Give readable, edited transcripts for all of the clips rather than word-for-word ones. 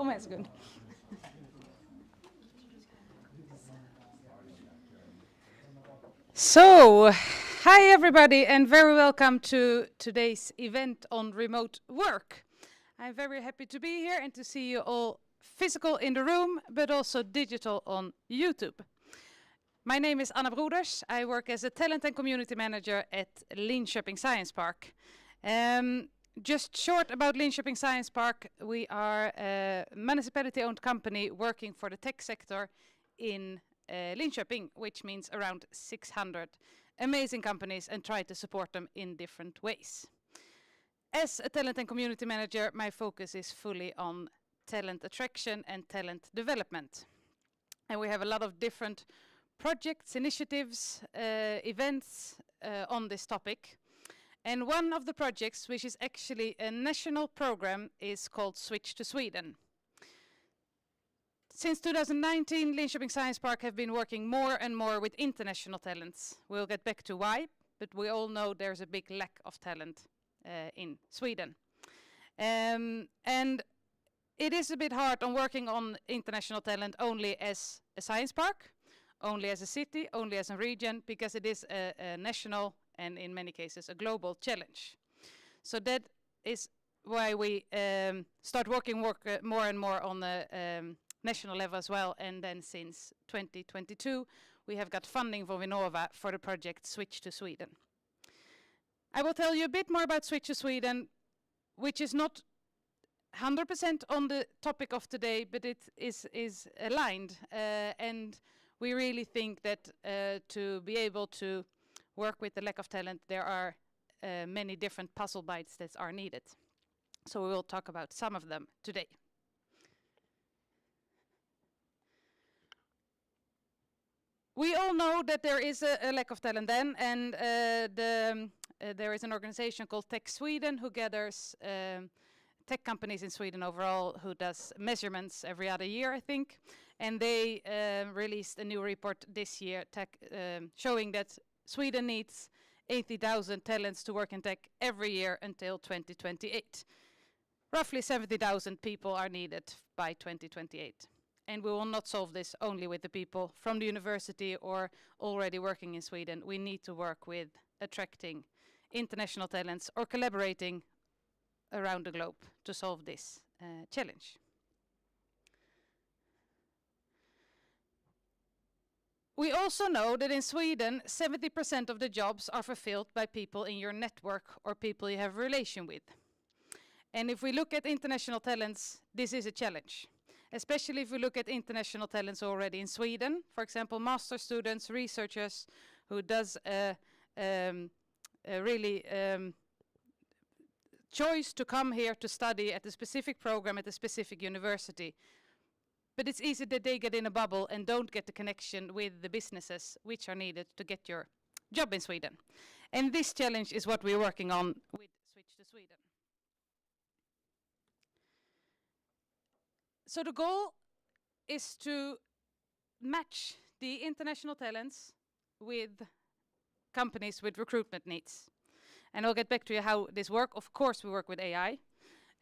Om en sekund. So, hi everybody and very welcome to today's event on remote work. I'm very happy to be here and to see you all physical in the room, but also digital on YouTube. My name is Anna Broders. I work as a talent and community manager at Linköping Science Park. Just short about Linköping Science Park, we are a municipality-owned company working for the tech sector in Linköping, which means around 600 amazing companies, and try to support them in different ways. As a talent and community manager, my focus is fully on talent attraction and talent development. And we have a lot of different projects, initiatives, events on this topic. And one of the projects, which is actually a national program, is called Switch to Sweden. Since 2019, Linköping Science Park have been working more and more with international talents. We'll get back to why, but we all know there's a big lack of talent in Sweden. And it is a bit hard on working on international talent only as a science park, only as a city, only as a region, because it is a national and in many cases a global challenge. So that is why we start working more and more on the national level as well, and then since 2022 we have got funding from Vinnova for the project Switch to Sweden. I will tell you a bit more about Switch to Sweden, which is not 100% on the topic of today, but it is aligned, and we really think that to be able to work with the lack of talent, there are many different puzzle bites that are needed. So we will talk about some of them today. We all know that there is a lack of talent then, and there is an organization called Tech Sweden who gathers tech companies in Sweden overall, who does measurements every other year, I think. And they released a new report this year showing that Sweden needs 80,000 talents to work in tech every year until 2028. Roughly 70,000 people are needed by 2028. And we will not solve this only with the people from the university or already working in Sweden. We need to work with attracting international talents or collaborating around the globe to solve this challenge. We also know that in Sweden, 70% of the jobs are fulfilled by people in your network or people you have a relation with. And if we look at international talents, this is a challenge. Especially if we look at international talents already in Sweden, for example, master students, researchers who does a really choice to come here to study at a specific program at a specific university. But it's easy that they get in a bubble and don't get the connection with the businesses which are needed to get your job in Sweden. And this challenge is what we're working on with Switch to Sweden. So the goal is to match the international talents with companies with recruitment needs. And I'll get back to you how this works. Of course, we work with AI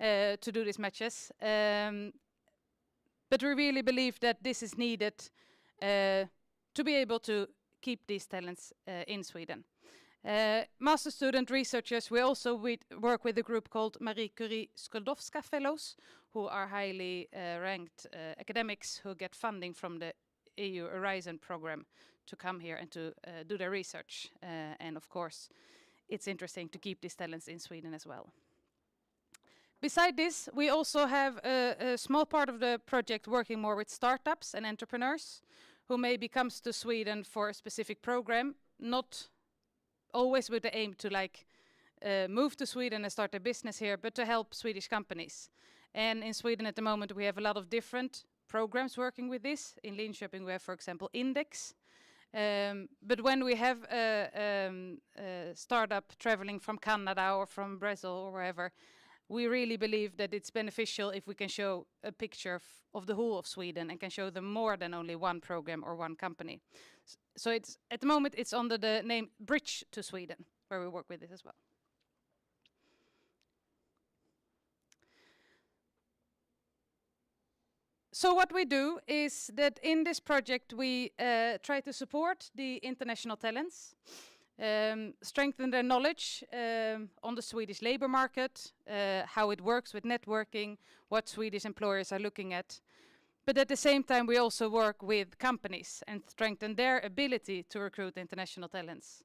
to do these matches. But we really believe that this is needed to be able to keep these talents in Sweden. Master student researchers, we also work with a group called Marie Curie Skłodowska Fellows, who are highly ranked academics who get funding from the EU Horizon program to come here and to do their research. And of course, it's interesting to keep these talents in Sweden as well. Beside this, we also have a small part of the project working more with startups and entrepreneurs who maybe comes to Sweden for a specific program, not always with the aim to move to Sweden and start a business here, but to help Swedish companies. And in Sweden at the moment we have a lot of different programs working with this. In Linköping we have, for example, Index. But when we have a startup traveling from Canada or from Brazil or wherever, we really believe that it's beneficial if we can show a picture of the whole of Sweden and can show them more than only one program or one company. So it's at the moment it's under the name Bridge to Sweden, where we work with it as well. So what we do is that in this project we try to support the international talents, strengthen their knowledge on the Swedish labor market, how it works with networking, what Swedish employers are looking at. But at the same time, we also work with companies and strengthen their ability to recruit international talents.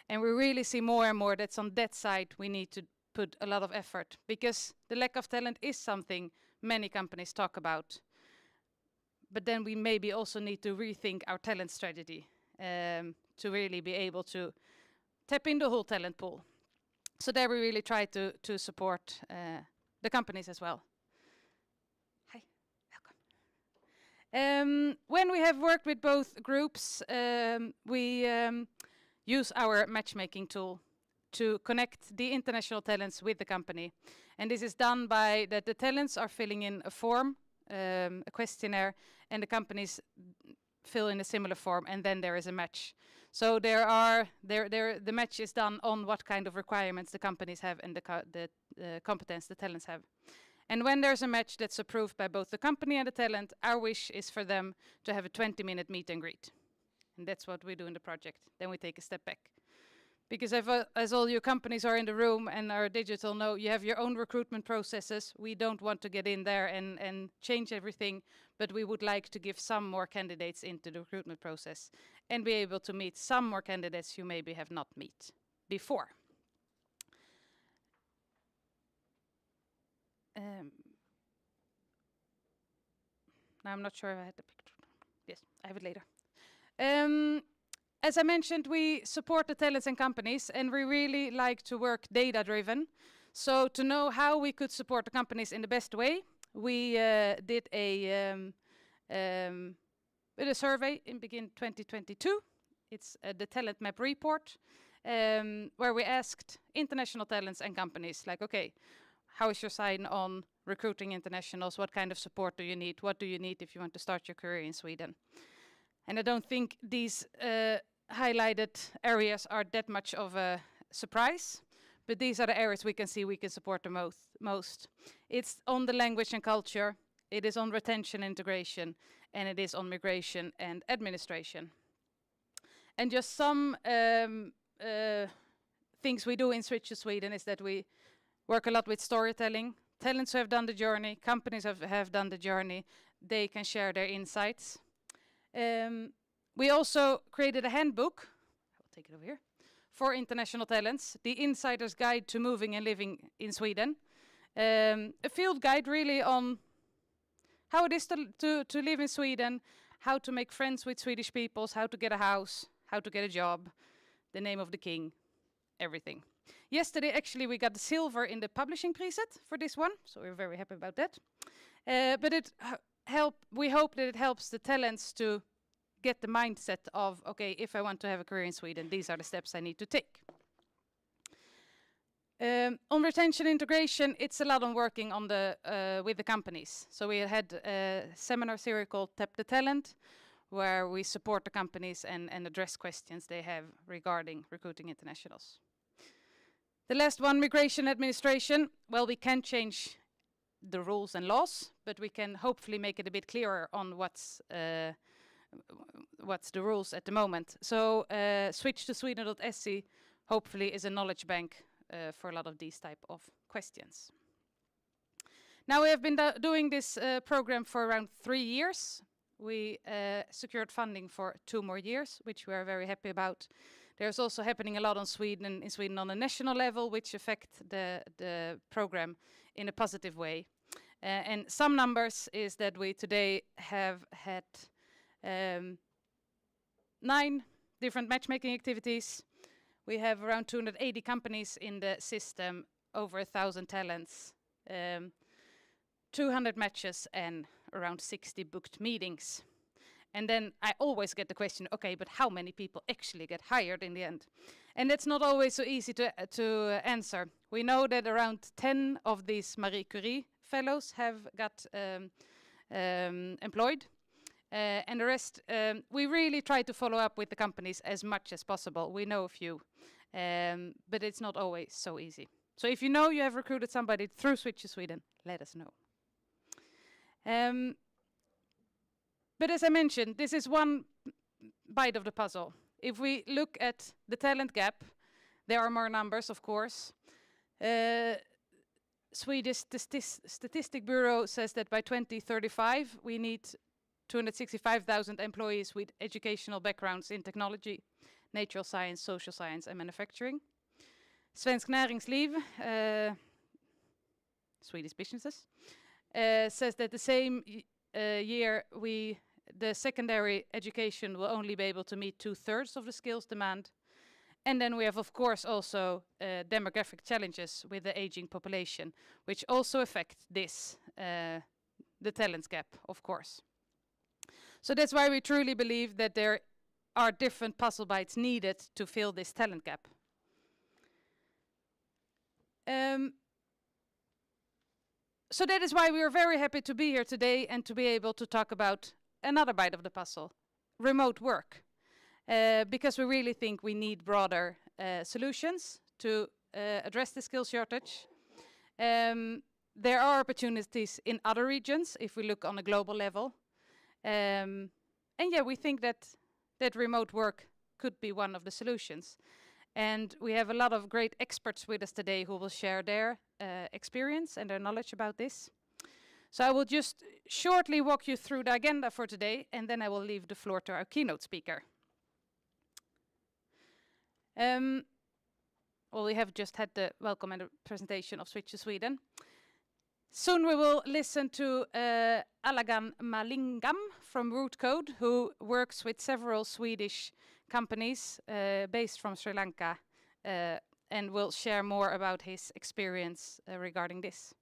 And we really see more and more that's on that side we need to put a lot of effort, because the lack of talent is something many companies talk about. But then we maybe also need to rethink our talent strategy to really be able to tap in the whole talent pool. So there we really try to support the companies as well. Hi, welcome. When we have worked with both groups, we use our matchmaking tool to connect the international talents with the company. And this is done by that the talents are filling in a form, a questionnaire, and the companies fill in a similar form, and then there is a match. So the match is done on what kind of requirements the companies have and the competence the talents have. And when there's a match that's approved by both the company and the talent, our wish is for them to have a 20-minute meet and greet. And that's what we do in the project. Then we take a step back. Because as all your companies are in the room and are digital, know you have your own recruitment processes. We don't want to get in there and change everything, but we would like to give some more candidates into the recruitment process and be able to meet some more candidates you maybe have not met before. Now I'm not sure if I had the picture. Yes, I have it later. As I mentioned, we support the talents and companies, and we really like to work data-driven. So to know how we could support the companies in the best way, we did a survey in begin 2022. It's the Talent Map report, where we asked international talents and companies, like, okay, how is your sign on recruiting internationals? What kind of support do you need? What do you need if you want to start your career in Sweden? And I don't think these highlighted areas are that much of a surprise, but these are the areas we can see we can support the most. It's on the language and culture, it is on retention and integration, and it is on migration and administration. And just some things we do in Switch to Sweden is that we work a lot with storytelling. Talents who have done the journey, companies have done the journey, they can share their insights. We also created a handbook, I'll take it over here, for international talents, the Insider's Guide to Moving and Living in Sweden. A field guide really on how it is to live in Sweden, how to make friends with Swedish peoples, how to get a house, how to get a job, the name of the king, everything. Yesterday, actually, we got the silver in the publishing preset for this one, so we're very happy about that. But we hope that it helps the talents to get the mindset of, okay, if I want to have a career in Sweden, these are the steps I need to take. On retention integration, it's a lot on working on with the companies. So we had a seminar series called Tap the Talent, where we support the companies and address questions they have regarding recruiting internationals. The last one, migration administration. Well, we can't change the rules and laws, but we can hopefully make it a bit clearer on what's the rules at the moment. So switchtosweden.se hopefully is a knowledge bank for a lot of these type of questions. Now we have been doing this program for around 3 years. We secured funding for 2 more years, which we are very happy about. There's also happening a lot in Sweden on a national level, which affect the program in a positive way. And some numbers is that we today have had 9 different matchmaking activities. We have around 280 companies in the system, over 1,000 talents, 200 matches, and around 60 booked meetings. And then I always get the question, okay, but how many people actually get hired in the end? And that's not always so easy to answer. We know that around 10 of these Marie Curie fellows have got employed. And the rest, we really try to follow up with the companies as much as possible. We know a few, but it's not always so easy. So if you know you have recruited somebody through Switch to Sweden, let us know. But as I mentioned, this is one bite of the puzzle. If we look at the talent gap, there are more numbers, of course. Swedish Statistic Bureau says that by 2035 we need 265,000 employees with educational backgrounds in technology, natural science, social science and manufacturing. Svensk Näringsliv, Swedish businesses, says that the same year the secondary education will only be able to meet 2/3 of the skills demand. And then we have, of course, also demographic challenges with the aging population, which also affect this, the talents gap, of course. So that's why we truly believe that there are different puzzle bites needed to fill this talent gap. So that is why we are very happy to be here today and to be able to talk about another bite of the puzzle, remote work. Because we really think we need broader solutions to address the skill shortage. There are opportunities in other regions if we look on a global level. And yeah, we think that remote work could be one of the solutions. And we have a lot of great experts with us today who will share their experience and their knowledge about this. So I will just shortly walk you through the agenda for today, and then I will leave the floor to our keynote speaker. Well, we have just had the welcome and the presentation of Switch to Sweden. Soon we will listen to Alagan Malingam from Rootcode, who works with several Swedish companies based from Sri Lanka, and will share more about his experience regarding this.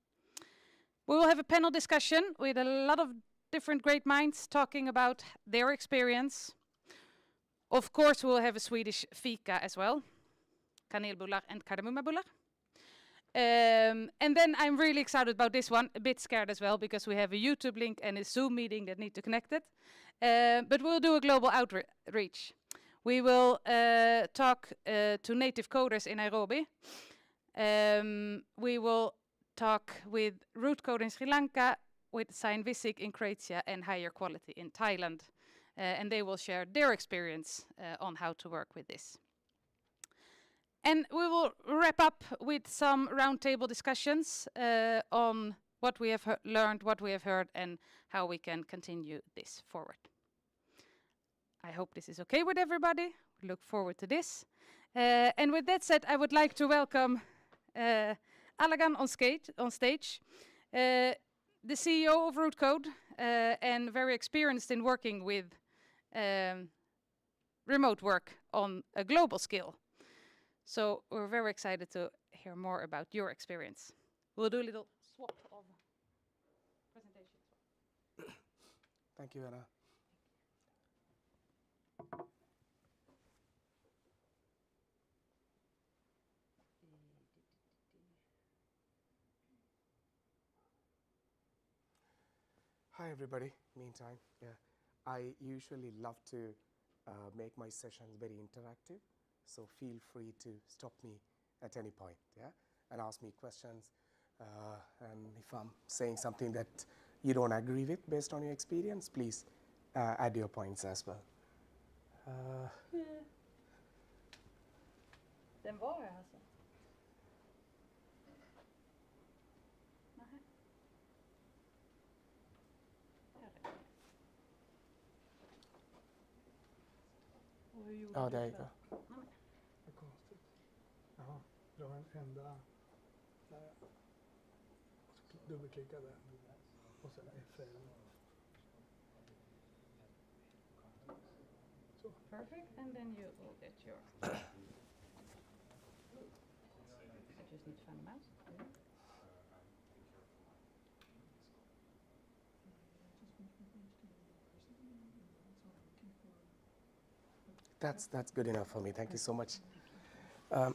We will have a panel discussion with a lot of different great minds talking about their experience. Of course, we will have a Swedish fika as well, kanelbullar and kardemummabullar. And then I'm really excited about this one, a bit scared as well, because we have a YouTube link and a Zoom meeting that need to connect it. But we'll do a global outreach. We will talk to native coders in Nairobi. We will talk with Rootcode in Sri Lanka, with Scientific in Croatia, and Higher Quality in Thailand. And they will share their experience on how to work with this. And we will wrap up with some roundtable discussions on what we have learned, what we have heard, and how we can continue this forward. I hope this is okay with everybody. We look forward to this. And with that said, I would like to welcome Alagan on stage, the CEO of Rootcode, and very experienced in working with remote work on a global scale. So we're very excited to hear more about your experience. We'll do a little swap of presentations. Thank you, Anna. Hi, everybody. Meantime, yeah, I usually love to make my sessions very interactive. So feel free to stop me at any point, yeah, and ask me questions. And if I'm saying something that you don't agree with based on your experience, please add your points as well. Den var jag alltså. Oh, there you go. Vad konstigt. Jaha, det var en enda där. Och så dubbelklicka där. Och sen F11. Så. Perfect, and then you will get your... I just need to find a mouse. Yeah. That's good enough for me. Thank you so much. All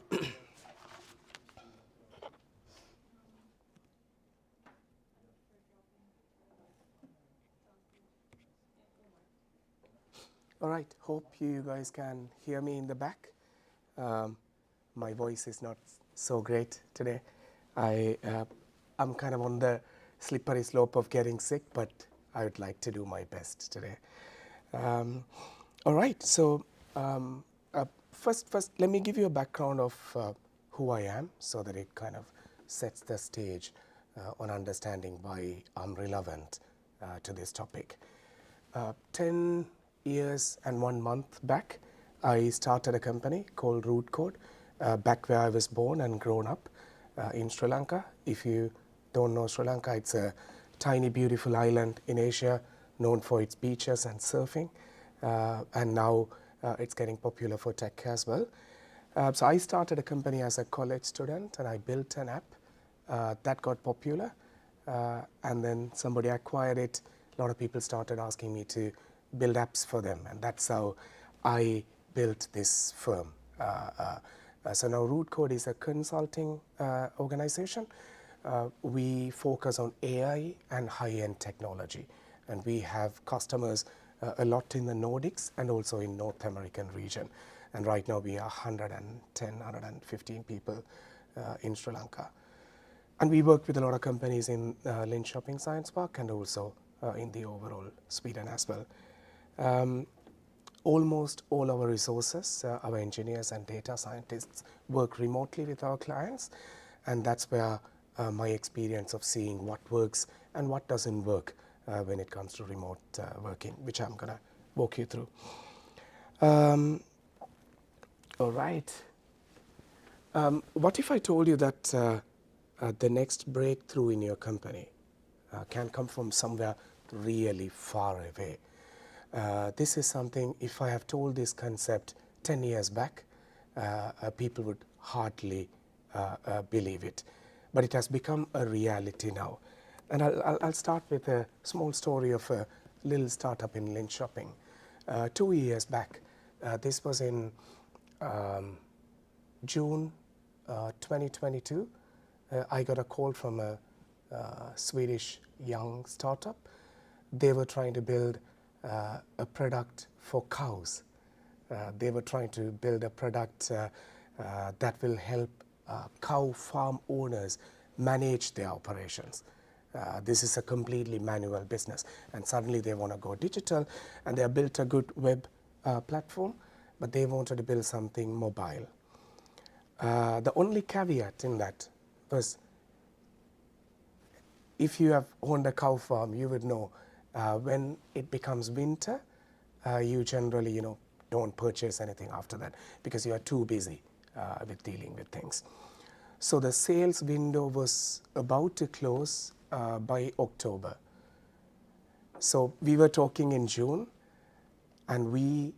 right. Hope you guys can hear me in the back. My voice is not so great today. I'm kind of on the slippery slope of getting sick, but I would like to do my best today. All right, so first, let me give you a background of who I am so that it kind of sets the stage on understanding why I'm relevant to this topic. 10 years and 1 month back, I started a company called Root Code, back where I was born and grown up in Sri Lanka. If you don't know Sri Lanka, it's a tiny, beautiful island in Asia known for its beaches and surfing. And now it's getting popular for tech as well. So I started a company as a college student, and I built an app that got popular. And then somebody acquired it. A lot of people started asking me to build apps for them, and that's how I built this firm. So now Root Code is a consulting organization. We focus on AI and high-end technology, and we have customers a lot in the Nordics and also in North American region. And right now we are 110, 115 people in Sri Lanka. And we work with a lot of companies in Linköping Science Park and also in the overall Sweden as well. Almost all our resources, our engineers and data scientists work remotely with our clients, and that's where my experience of seeing what works and what doesn't work when it comes to remote working, which I'm going to walk you through. All right. What if I told you that the next breakthrough in your company can come from somewhere really far away? This is something, if I have told this concept 10 years back, people would hardly believe it. But it has become a reality now. And I'll start with a small story of a little startup in Linköping. 2 years back, this was in June 2022, I got a call from a Swedish young startup. They were trying to build a product for cows. They were trying to build a product that will help cow farm owners manage their operations. This is a completely manual business, and suddenly they want to go digital, and they have built a good web platform, but they wanted to build something mobile. The only caveat in that was, if you have owned a cow farm, you would know when it becomes winter, you generally, don't purchase anything after that because you are too busy with dealing with things. So the sales window was about to close by October. So we were talking in June, and we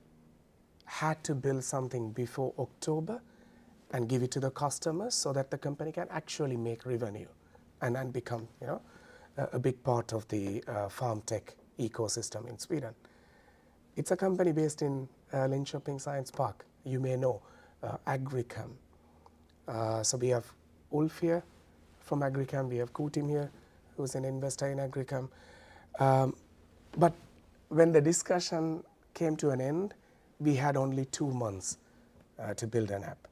had to build something before October and give it to the customers so that the company can actually make revenue and become, a big part of the farm tech ecosystem in Sweden. It's a company based in Linköping Science Park. You may know Agricam. So we have Ulf here from Agricam. We have Kutim here, who's an investor in Agricam. But when the discussion came to an end, we had only 2 months to build an app.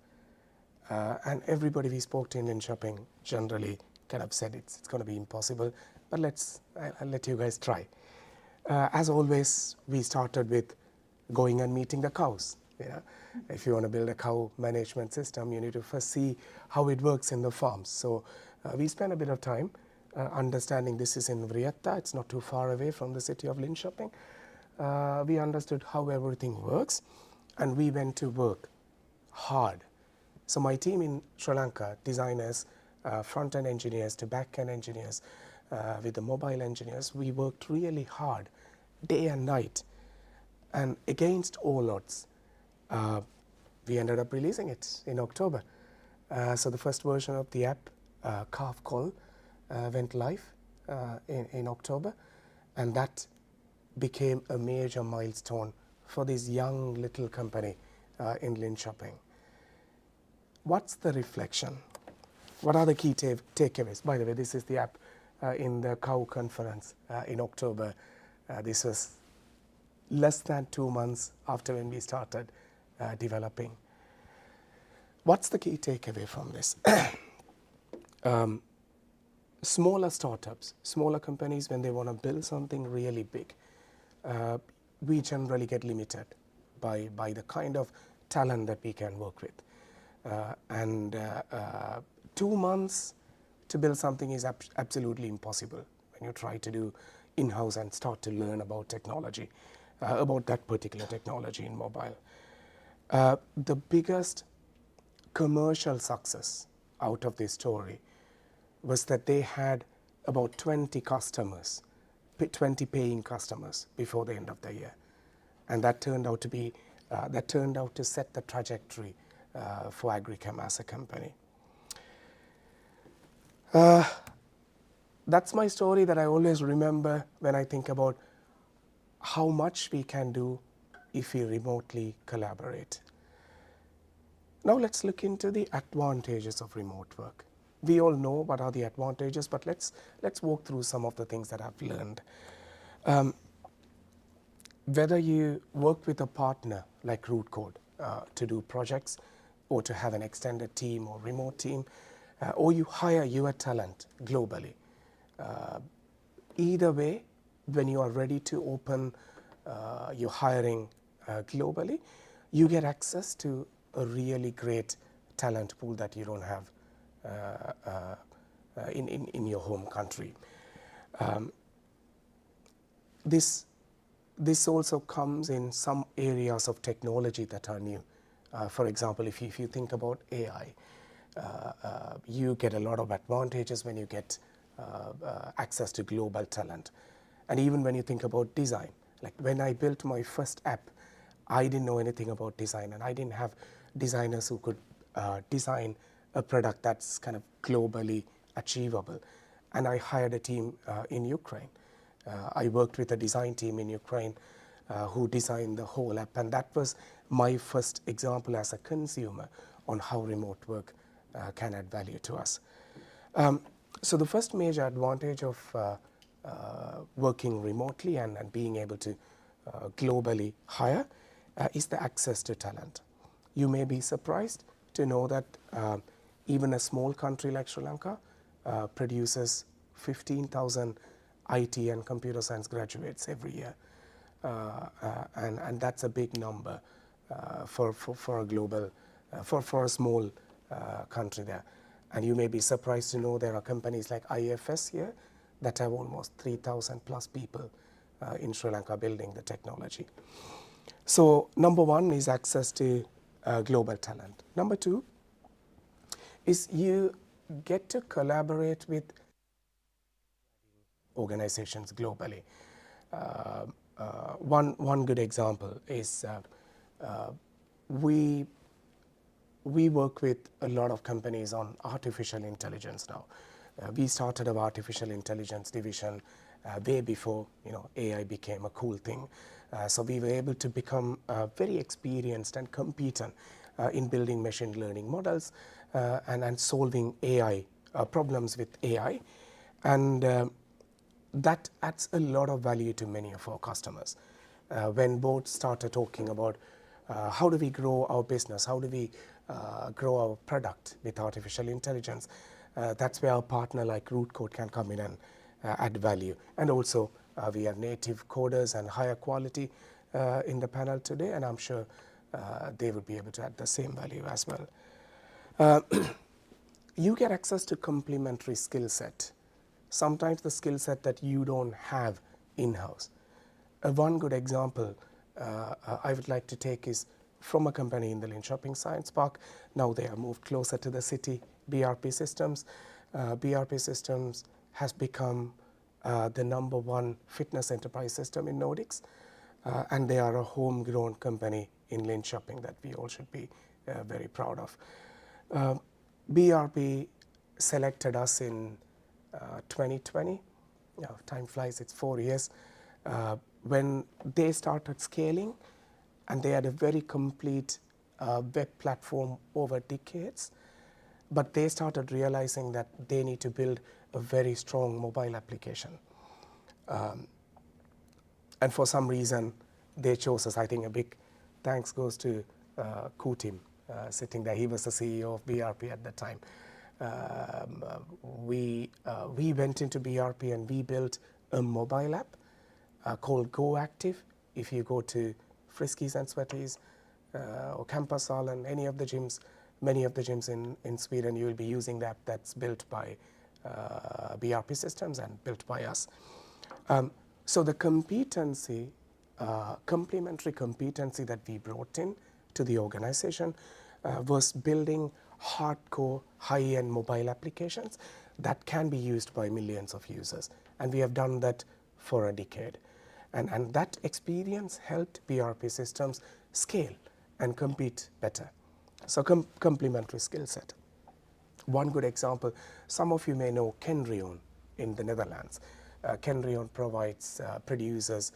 And everybody we spoke to in Linköping generally kind of said it's going to be impossible, but I'll let you guys try. As always, we started with going and meeting the cows. If you want to build a cow management system, you need to first see how it works in the farms. So we spent a bit of time understanding this is in Vrietta. It's not too far away from the city of Linköping. We understood how everything works, and we went to work hard. So my team in Sri Lanka, designers, front-end engineers to back-end engineers, with the mobile engineers, we worked really hard, day and night. And against all odds, we ended up releasing it in October. So the first version of the app, Calf Call, went live in October, and that became a major milestone for this young little company in Linköping. What's the reflection? What are the key takeaways? By the way, this is the app in the cow conference in October. This was less than 2 months after when we started developing. What's the key takeaway from this? smaller startups, smaller companies, when they want to build something really big, we generally get limited by the kind of talent that we can work with. And 2 months to build something is absolutely impossible when you try to do in-house and start to learn about technology, about that particular technology in mobile. The biggest commercial success out of this story was that they had about 20 customers, 20 paying customers before the end of the year. And that turned out to be, that turned out to set the trajectory for Agrichem as a company. That's my story that I always remember when I think about how much we can do if we remotely collaborate. Now let's look into the advantages of remote work. We all know what are the advantages, but let's walk through some of the things that I've learned. Whether you work with a partner like Root Code to do projects, or to have an extended team or remote team, or you hire your talent globally, either way, when you are ready to open your hiring globally, you get access to a really great talent pool that you don't have in your home country. This also comes in some areas of technology that are new. For example, if you think about AI, you get a lot of advantages when you get access to global talent. And even when you think about design, like when I built my first app, I didn't know anything about design, and I didn't have designers who could design a product that's kind of globally achievable. And I hired a team in Ukraine. I worked with a design team in Ukraine who designed the whole app, and that was my first example as a consumer on how remote work can add value to us. So the first major advantage of working remotely and being able to globally hire is the access to talent. You may be surprised to know that even a small country like Sri Lanka produces 15,000 IT and computer science graduates every year. And that's a big number for a global, for a small country there. And you may be surprised to know there are companies like IFS here that have almost 3,000 plus people in Sri Lanka building the technology. So number one is access to global talent. Number two is you get to collaborate with organizations globally. One good example is we work with a lot of companies on artificial intelligence now. We started our artificial intelligence division way before AI became a cool thing. So we were able to become very experienced and competent in building machine learning models and solving AI problems with AI. And that adds a lot of value to many of our customers. When both started talking about how do we grow our business, how do we grow our product with artificial intelligence, that's where a partner like Root Code can come in and add value. And also we have native coders and higher quality in the panel today, and I'm sure they would be able to add the same value as well. You get access to complementary skill set. Sometimes the skill set that you don't have in-house. One good example I would like to take is from a company in the Lynn Shopping Science Park. Now they have moved closer to the city, BRP Systems. BRP Systems has become the #1 fitness enterprise system in Nordics. And they are a homegrown company in Lynn Shopping that we all should be very proud of. BRP selected us in 2020. Time flies, it's 4 years. When they started scaling, and they had a very complete web platform over decades, but they started realizing that they need to build a very strong mobile application. And for some reason, they chose us. I think a big thanks goes to Kutim sitting there. He was the CEO of BRP at the time. we went into BRP and we built a mobile app called Go Active. If you go to Friskies and Sweaties or Campusal and any of the gyms, many of the gyms in Sweden, you will be using that. That's built by BRP Systems and built by us. So the competency, complementary competency that we brought in to the organization was building hardcore, high-end mobile applications that can be used by millions of users. And we have done that for a decade. And that experience helped BRP Systems scale and compete better. So complementary skill set. One good example, some of you may know Kendrion in the Netherlands. Kendrion produces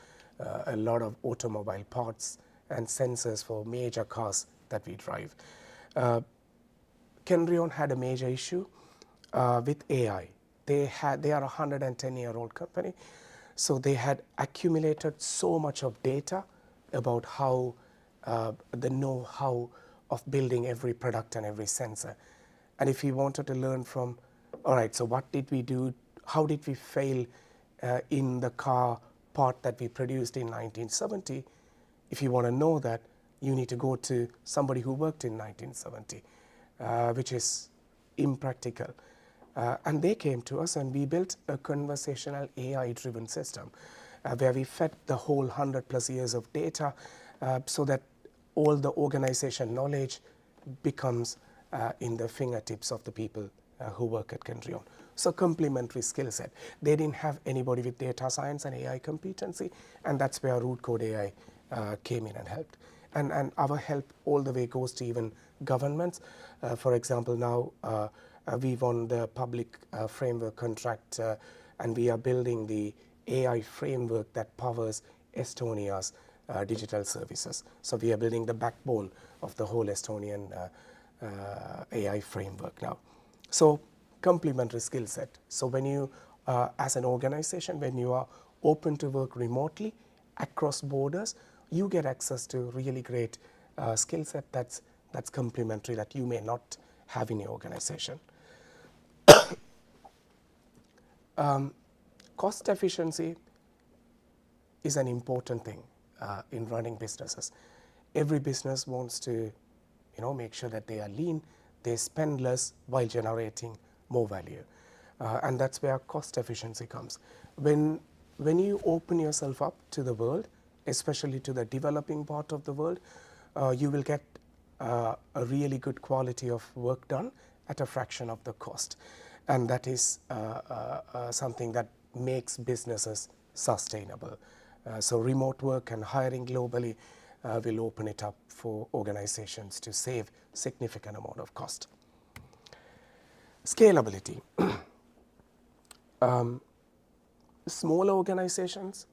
a lot of automobile parts and sensors for major cars that we drive. Kendrion had a major issue with AI. They are a 110-year-old company, so they had accumulated so much of data about how the know-how of building every product and every sensor. And if we wanted to learn from, all right, so what did we do? How did we fail in the car part that we produced in 1970? If you want to know that, you need to go to somebody who worked in 1970, which is impractical. And they came to us and we built a conversational AI-driven system where we fed the whole 100+ years of data so that all the organization knowledge becomes in the fingertips of the people who work at Kendrion. So complementary skill set. They didn't have anybody with data science and AI competency, and that's where Root Code AI came in and helped. And our help all the way goes to even governments. For example, now we won the public framework contract and we are building the AI framework that powers Estonia's digital services. So we are building the backbone of the whole Estonian AI framework now. So complementary skill set. So when you, as an organization, when you are open to work remotely across borders, you get access to really great skill set that's complementary that you may not have in your organization. Cost efficiency is an important thing in running businesses. Every business wants to, make sure that they are lean, they spend less while generating more value, and that's where cost efficiency comes. When you open yourself up to the world, especially to the developing part of the world, you will get a really good quality of work done at a fraction of the cost. And that is something that makes businesses sustainable. So remote work and hiring globally will open it up for organizations to save significant amount of cost. Scalability. Small organizations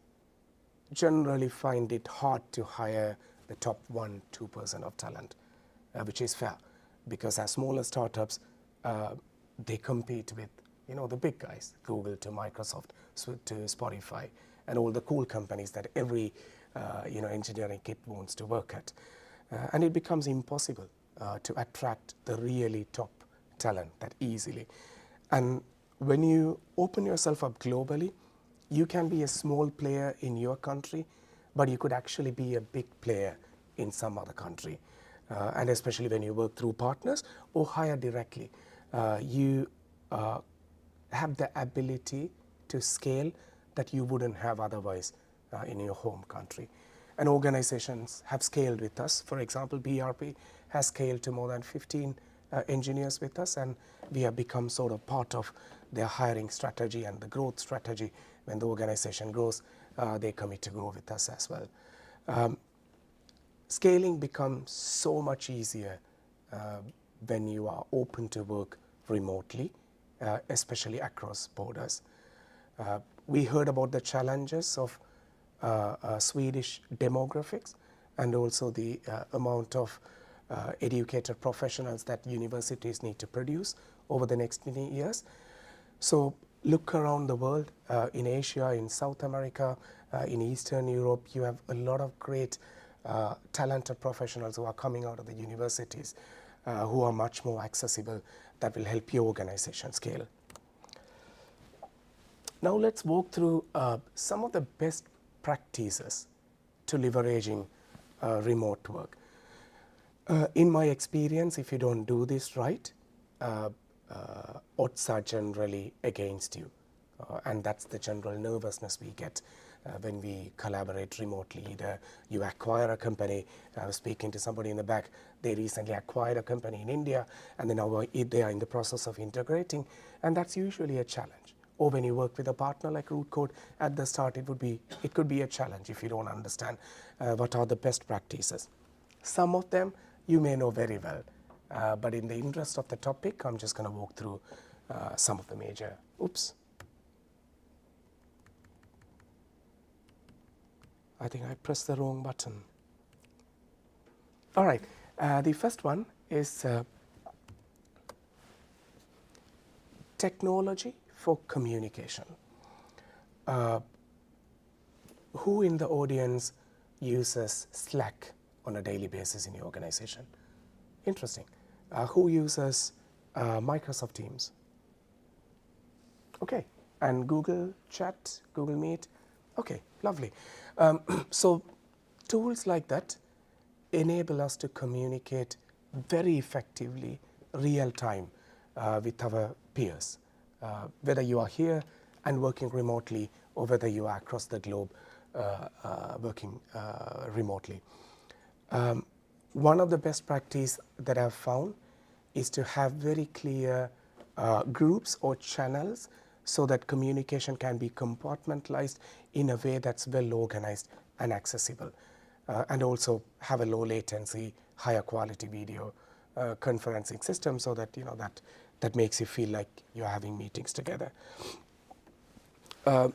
generally find it hard to hire the top 1-2% of talent, which is fair, because as smaller startups, they compete with the big guys, Google to Microsoft to Spotify, and all the cool companies that every engineering kid wants to work at, and it becomes impossible to attract the really top talent that easily. And when you open yourself up globally, you can be a small player in your country, but you could actually be a big player in some other country. And especially when you work through partners or hire directly, you have the ability to scale that you wouldn't have otherwise in your home country. And organizations have scaled with us. For example, BRP has scaled to more than 15 engineers with us, and we have become sort of part of their hiring strategy and the growth strategy. When the organization grows, they commit to grow with us as well. Scaling becomes so much easier when you are open to work remotely, especially across borders. We heard about the challenges of Swedish demographics and also the amount of educated professionals that universities need to produce over the next many years. So look around the world, in Asia, in South America, in Eastern Europe, you have a lot of great talented professionals who are coming out of the universities who are much more accessible that will help your organization scale. Now let's walk through some of the best practices to leveraging remote work. In my experience, if you don't do this right, odds are generally against you, and that's the general nervousness we get when we collaborate remotely. Either you acquire a company. I was speaking to somebody in the back. They recently acquired a company in India, and then now they are in the process of integrating, and that's usually a challenge. Or when you work with a partner like Root Code, at the start it could be a challenge if you don't understand what are the best practices. Some of them you may know very well, but in the interest of the topic, I'm just going to walk through some of the major. Oops. I think I pressed the wrong button. All right, the first one is technology for communication. Who in the audience uses Slack on a daily basis in your organization? Interesting. Who uses Microsoft Teams? Okay, and Google Chat, Google Meet? Okay, lovely. So tools like that enable us to communicate very effectively, real time, with our peers, whether you are here and working remotely or whether you are across the globe working remotely. One of the best practices that I've found is to have very clear groups or channels so that communication can be compartmentalized in a way that's well organized and accessible, and also have a low latency, higher quality video conferencing system, so that that makes you feel like you're having meetings together. I'm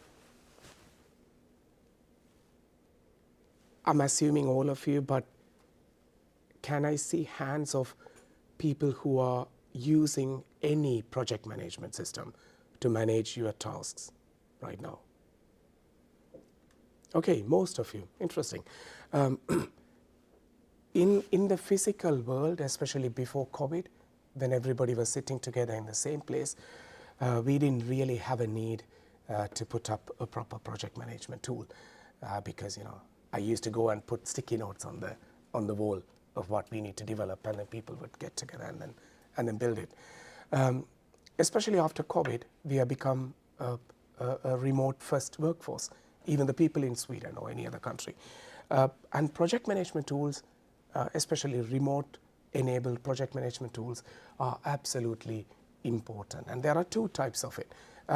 assuming all of you, but can I see hands of people who are using any project management system to manage your tasks right now? Okay, most of you. Interesting. In the physical world, especially before COVID, when everybody was sitting together in the same place, we didn't really have a need to put up a proper project management tool, because I used to go and put sticky notes on the wall of what we need to develop, and then people would get together and then build it. Especially after COVID, we have become a remote first workforce, even the people in Sweden or any other country. And project management tools, especially remote enabled project management tools, are absolutely important. And there are two types of it.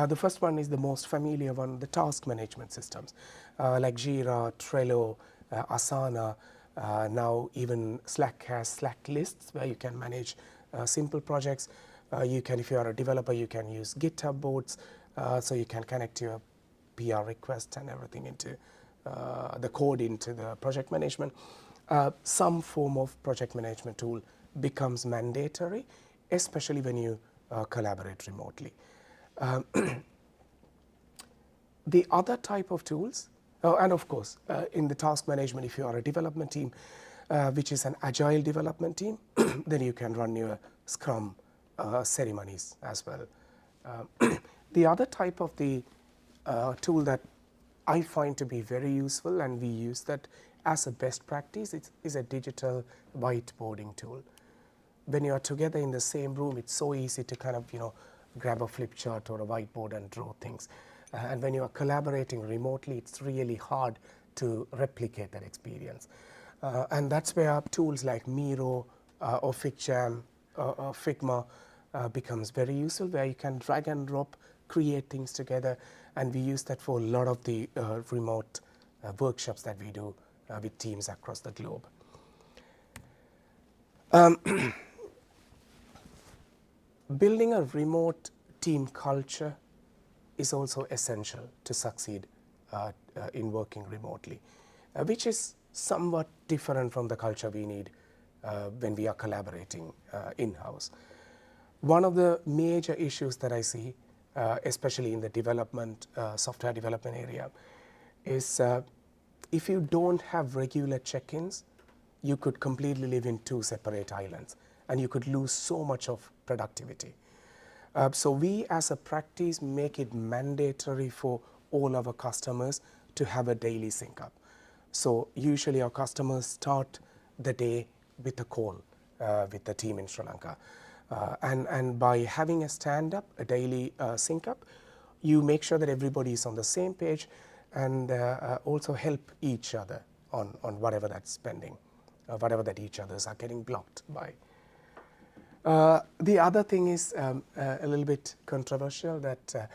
The first one is the most familiar one, the task management systems, like Jira, Trello, Asana. Now even Slack has Slack lists where you can manage simple projects. You can, if you are a developer, you can use GitHub boards, so you can connect your PR requests and everything into the code into the project management. Some form of project management tool becomes mandatory, especially when you collaborate remotely. The other type of tools, and of course, in the task management, if you are a development team, which is an agile development team, then you can run your Scrum ceremonies as well. The other type of the tool that I find to be very useful, and we use that as a best practice, is a digital whiteboarding tool. When you are together in the same room, it's so easy to kind of grab a flip chart or a whiteboard and draw things. And when you are collaborating remotely, it's really hard to replicate that experience. And that's where tools like Miro or FigJam or Figma becomes very useful, where you can drag and drop, create things together. And we use that for a lot of the remote workshops that we do with teams across the globe. Building a remote team culture is also essential to succeed in working remotely, which is somewhat different from the culture we need when we are collaborating in-house. One of the major issues that I see, especially in the development, software development area, is if you don't have regular check-ins, you could completely live in two separate islands and you could lose so much of productivity. So we as a practice make it mandatory for all our customers to have a daily sync up. So usually our customers start the day with a call with the team in Sri Lanka. And by having a stand-up, a daily sync-up, you make sure that everybody is on the same page and also help each other on whatever that's pending, whatever that each others are getting blocked by. The other thing is a little bit controversial, that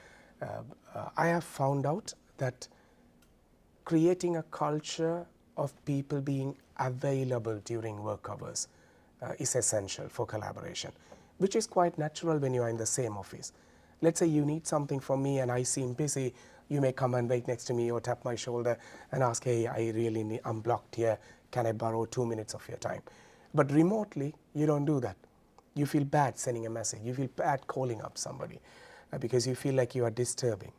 I have found out that creating a culture of people being available during work hours is essential for collaboration, which is quite natural when you are in the same office. Let's say you need something from me and I seem busy, you may come and wait next to me or tap my shoulder and ask, hey, I'm blocked here, can I borrow 2 minutes of your time? But remotely, you don't do that. You feel bad sending a message, you feel bad calling up somebody because you feel like you are disturbing.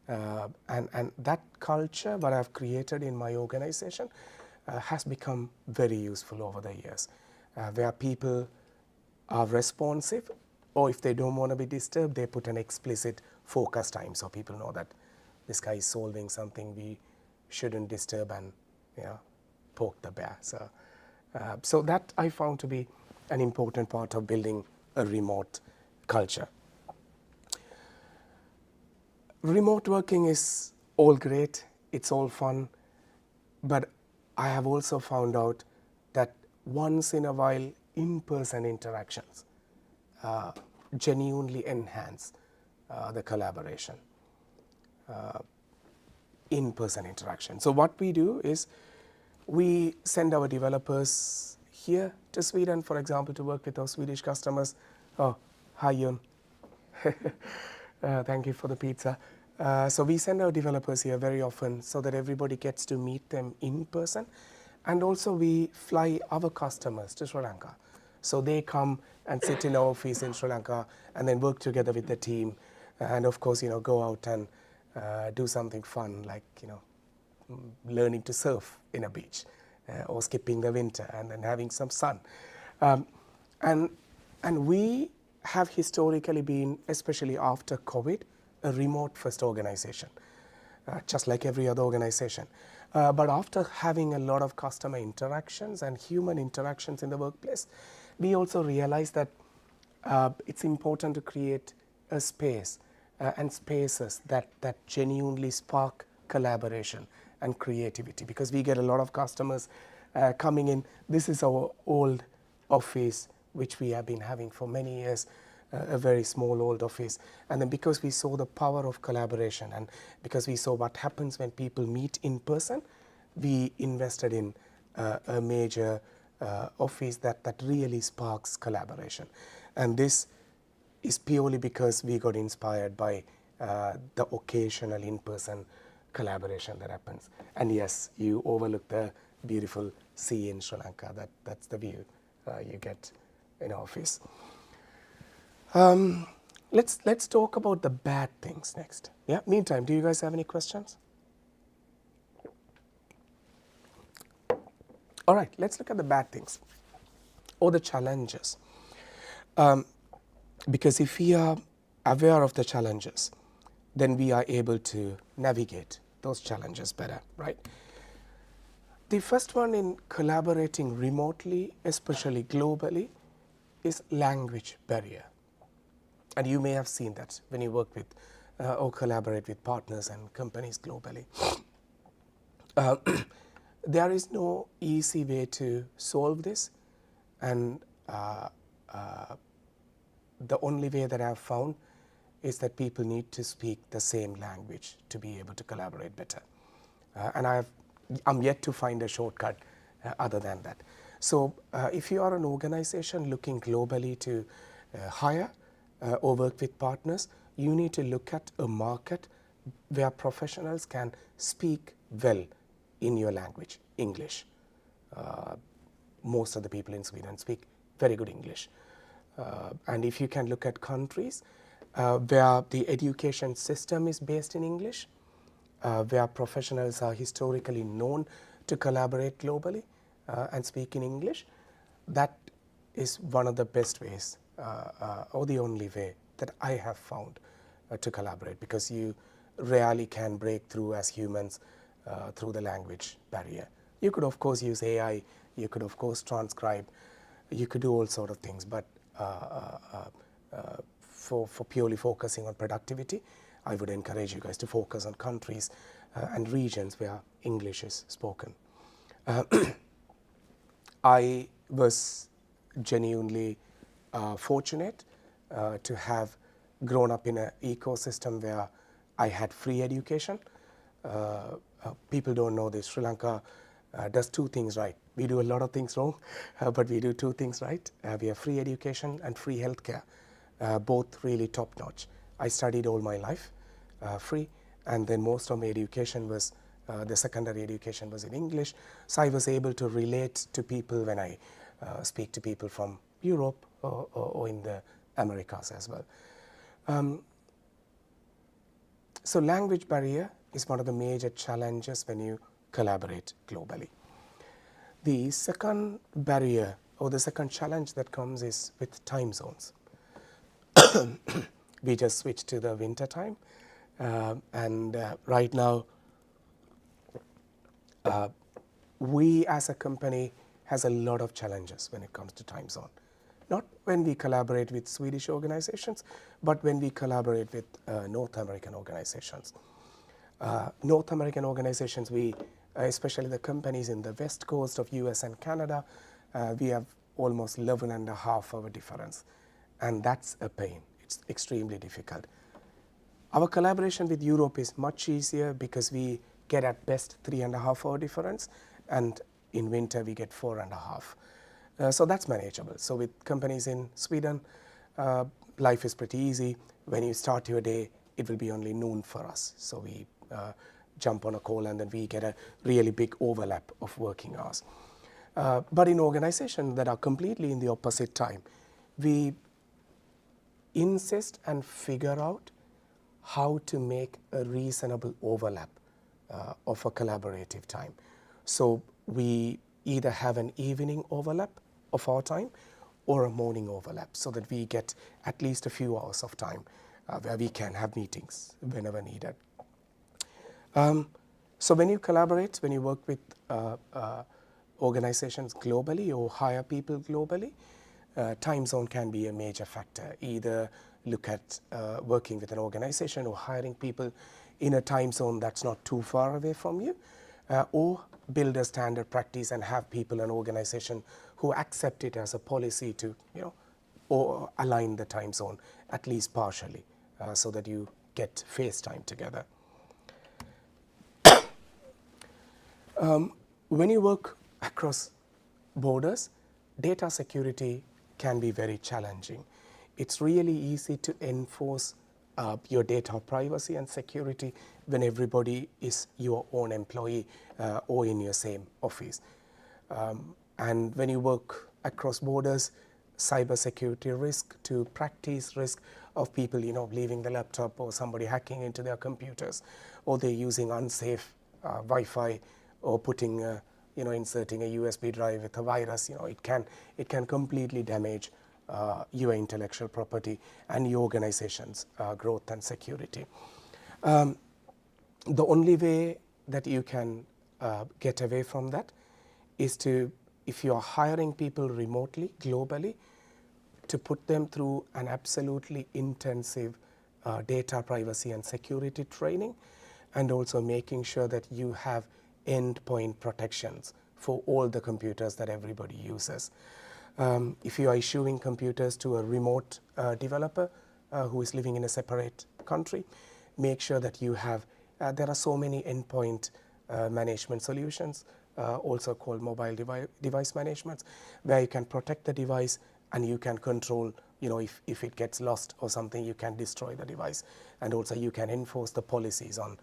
And that culture, what I've created in my organization, has become very useful over the years, where people are responsive, or if they don't want to be disturbed, they put an explicit focus time so people know that this guy is solving something we shouldn't disturb and poke the bear. So that I found to be an important part of building a remote culture. Remote working is all great, it's all fun, but I have also found out that once in a while in-person interactions genuinely enhance the collaboration, in-person interaction. So what we do is we send our developers here to Sweden, for example, to work with our Swedish customers. Oh, hi Jon. Thank you for the pizza. So we send our developers here very often so that everybody gets to meet them in person. And also we fly our customers to Sri Lanka. So they come and sit in our office in Sri Lanka and then work together with the team. And of course, go out and do something fun, like, learning to surf in a beach or skipping the winter and then having some sun. And we have historically been, especially after COVID, a remote-first organization, just like every other organization. But after having a lot of customer interactions and human interactions in the workplace, we also realized that it's important to create a space and spaces that genuinely spark collaboration and creativity, because we get a lot of customers coming in. This is our old office, which we have been having for many years, a very small old office. And then because we saw the power of collaboration and because we saw what happens when people meet in person, we invested in a major office that really sparks collaboration. And this is purely because we got inspired by the occasional in-person collaboration that happens. And yes, you overlook the beautiful sea in Sri Lanka. That's the view you get in our office. Let's talk about the bad things next. Yeah. Meantime, do you guys have any questions? All right. Let's look at the bad things or the challenges. Because if we are aware of the challenges, then we are able to navigate those challenges better, right? The first one in collaborating remotely, especially globally, is language barrier. And you may have seen that when you work with or collaborate with partners and companies globally. There is no easy way to solve this, and the only way that I have found is that people need to speak the same language to be able to collaborate better. And I'm yet to find a shortcut other than that. So if you are an organization looking globally to hire or work with partners, you need to look at a market where professionals can speak well in your language, English. Most of the people in Sweden speak very good English. And if you can look at countries where the education system is based in English, where professionals are historically known to collaborate globally and speak in English, that is one of the best ways or the only way that I have found to collaborate, because you rarely can break through as humans through the language barrier. You could of course use AI, you could of course transcribe, you could do all sort of things, but for purely focusing on productivity, I would encourage you guys to focus on countries and regions where English is spoken. I was genuinely fortunate to have grown up in an ecosystem where I had free education. People don't know this. Sri Lanka does two things right. We do a lot of things wrong, but we do two things right. We have free education and free healthcare, both really top notch. I studied all my life free, and then most of my education was, the secondary education was in English, so I was able to relate to people when I speak to people from Europe or in the Americas as well. So language barrier is one of the major challenges when you collaborate globally. The second barrier or the second challenge that comes is with time zones. We just switched to the winter time, and right now we as a company has a lot of challenges when it comes to time zone. Not when we collaborate with Swedish organizations, but when we collaborate with North American organizations. North American organizations, we, especially the companies in the west coast of US and Canada, we have almost 11.5-hour difference, and that's a pain. It's extremely difficult. Our collaboration with Europe is much easier because we get at best 3.5-hour difference, and in winter we get 4.5. So that's manageable. So with companies in Sweden, life is pretty easy. When you start your day, it will be only noon for us. So we jump on a call and then we get a really big overlap of working hours. But in organizations that are completely in the opposite time, we insist and figure out how to make a reasonable overlap of a collaborative time. So we either have an evening overlap of our time or a morning overlap, so that we get at least a few hours of time where we can have meetings whenever needed. So when you collaborate, when you work with organizations globally or hire people globally, time zone can be a major factor. Either look at working with an organization or hiring people in a time zone that's not too far away from you, or build a standard practice and have people in an organization who accept it as a policy to, or align the time zone at least partially, so that you get face time together. When you work across borders, data security can be very challenging. It's really easy to enforce your data privacy and security when everybody is your own employee or in your same office. And when you work across borders, cybersecurity risk to practice risk of people, leaving the laptop or somebody hacking into their computers, or they're using unsafe Wi-Fi, or putting, inserting a USB drive with a virus. It can completely damage your intellectual property and your organization's growth and security. The only way that you can get away from that is to, if you're hiring people remotely, globally, to put them through an absolutely intensive data privacy and security training, and also making sure that you have endpoint protections for all the computers that everybody uses. If you are issuing computers to a remote developer who is living in a separate country, make sure that you have, there are so many endpoint management solutions, also called mobile device management, where you can protect the device and you can control, if it gets lost or something, you can destroy the device. And also you can enforce the policies on,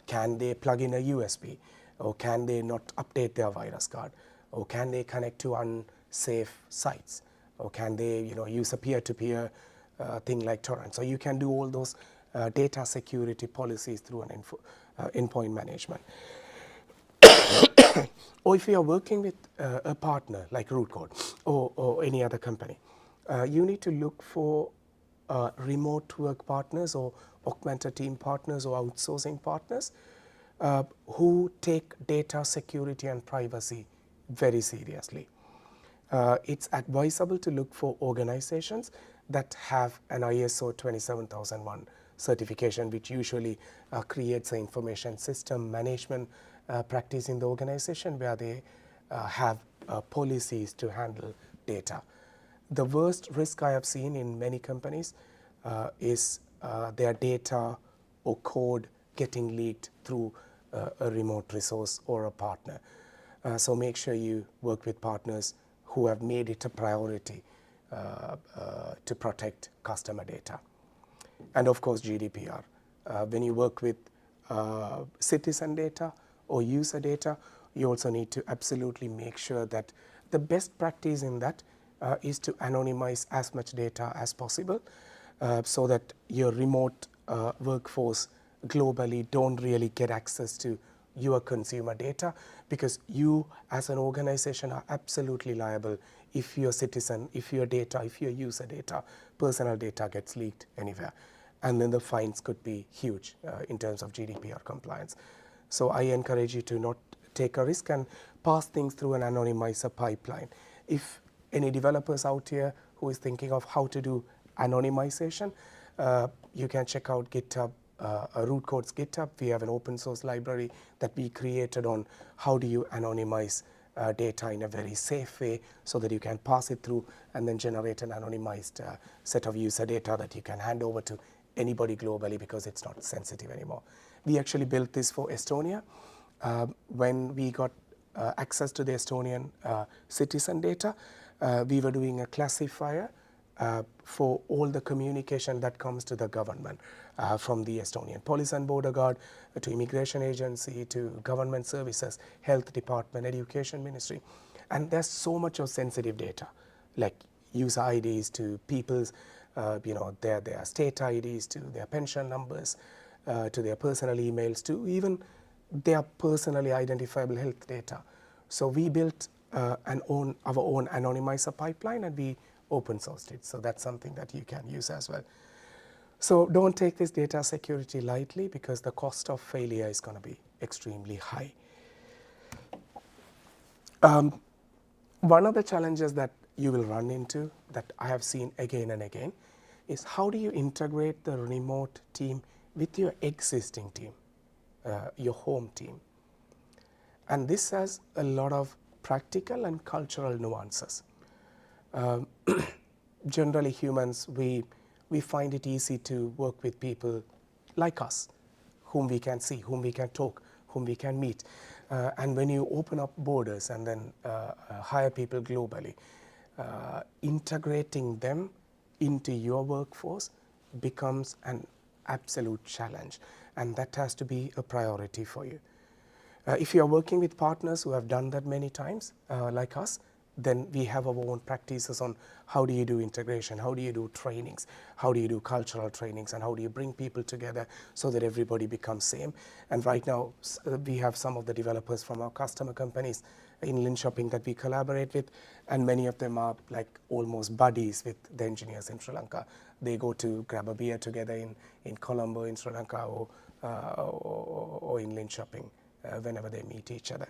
can they plug in a USB, or can they not update their virus card, or can they connect to unsafe sites, or can they use a peer-to-peer thing like torrent. So you can do all those data security policies through an endpoint management. or if you are working with a partner like Rootcode or any other company, you need to look for remote work partners or augmented team partners or outsourcing partners who take data security and privacy very seriously. It's advisable to look for organizations that have an ISO 27001 certification, which usually creates an information system management practice in the organization where they have policies to handle data. The worst risk I have seen in many companies is their data or code getting leaked through a remote resource or a partner. So make sure you work with partners who have made it a priority to protect customer data. And of course GDPR. When you work with citizen data or user data, you also need to absolutely make sure that the best practice in that is to anonymize as much data as possible so that your remote workforce globally don't really get access to your consumer data, because you as an organization are absolutely liable if your citizen, if your data, if your user data, personal data gets leaked anywhere. And then the fines could be huge in terms of GDPR compliance. So I encourage you to not take a risk and pass things through an anonymizer pipeline. If any developers out here who is thinking of how to do anonymization, you can check out GitHub, Rootcode's GitHub. We have an open source library that we created on how do you anonymize data in a very safe way so that you can pass it through and then generate an anonymized set of user data that you can hand over to anybody globally because it's not sensitive anymore. We actually built this for Estonia. When we got access to the Estonian citizen data, we were doing a classifier for all the communication that comes to the government, from the Estonian Police and Border Guard to Immigration Agency to government services, health department, education ministry. And there's so much of sensitive data, like user IDs to people's, their state IDs to their pension numbers, to their personal emails, to even their personally identifiable health data. So we built our own anonymizer pipeline and we open sourced it. So that's something that you can use as well. So don't take this data security lightly because the cost of failure is going to be extremely high. One of the challenges that you will run into that I have seen again and again is how do you integrate the remote team with your existing team, your home team. And this has a lot of practical and cultural nuances. Generally humans, we find it easy to work with people like us, whom we can see, whom we can talk, whom we can meet. And when you open up borders and then hire people globally, integrating them into your workforce becomes an absolute challenge, and that has to be a priority for you. If you are working with partners who have done that many times, like us, then we have our own practices on how do you do integration, how do you do trainings, how do you do cultural trainings, and how do you bring people together so that everybody becomes same. And right now, we have some of the developers from our customer companies in Linköping that we collaborate with, and many of them are like almost buddies with the engineers in Sri Lanka. They go to grab a beer together in Colombo in Sri Lanka or in Linköping whenever they meet each other.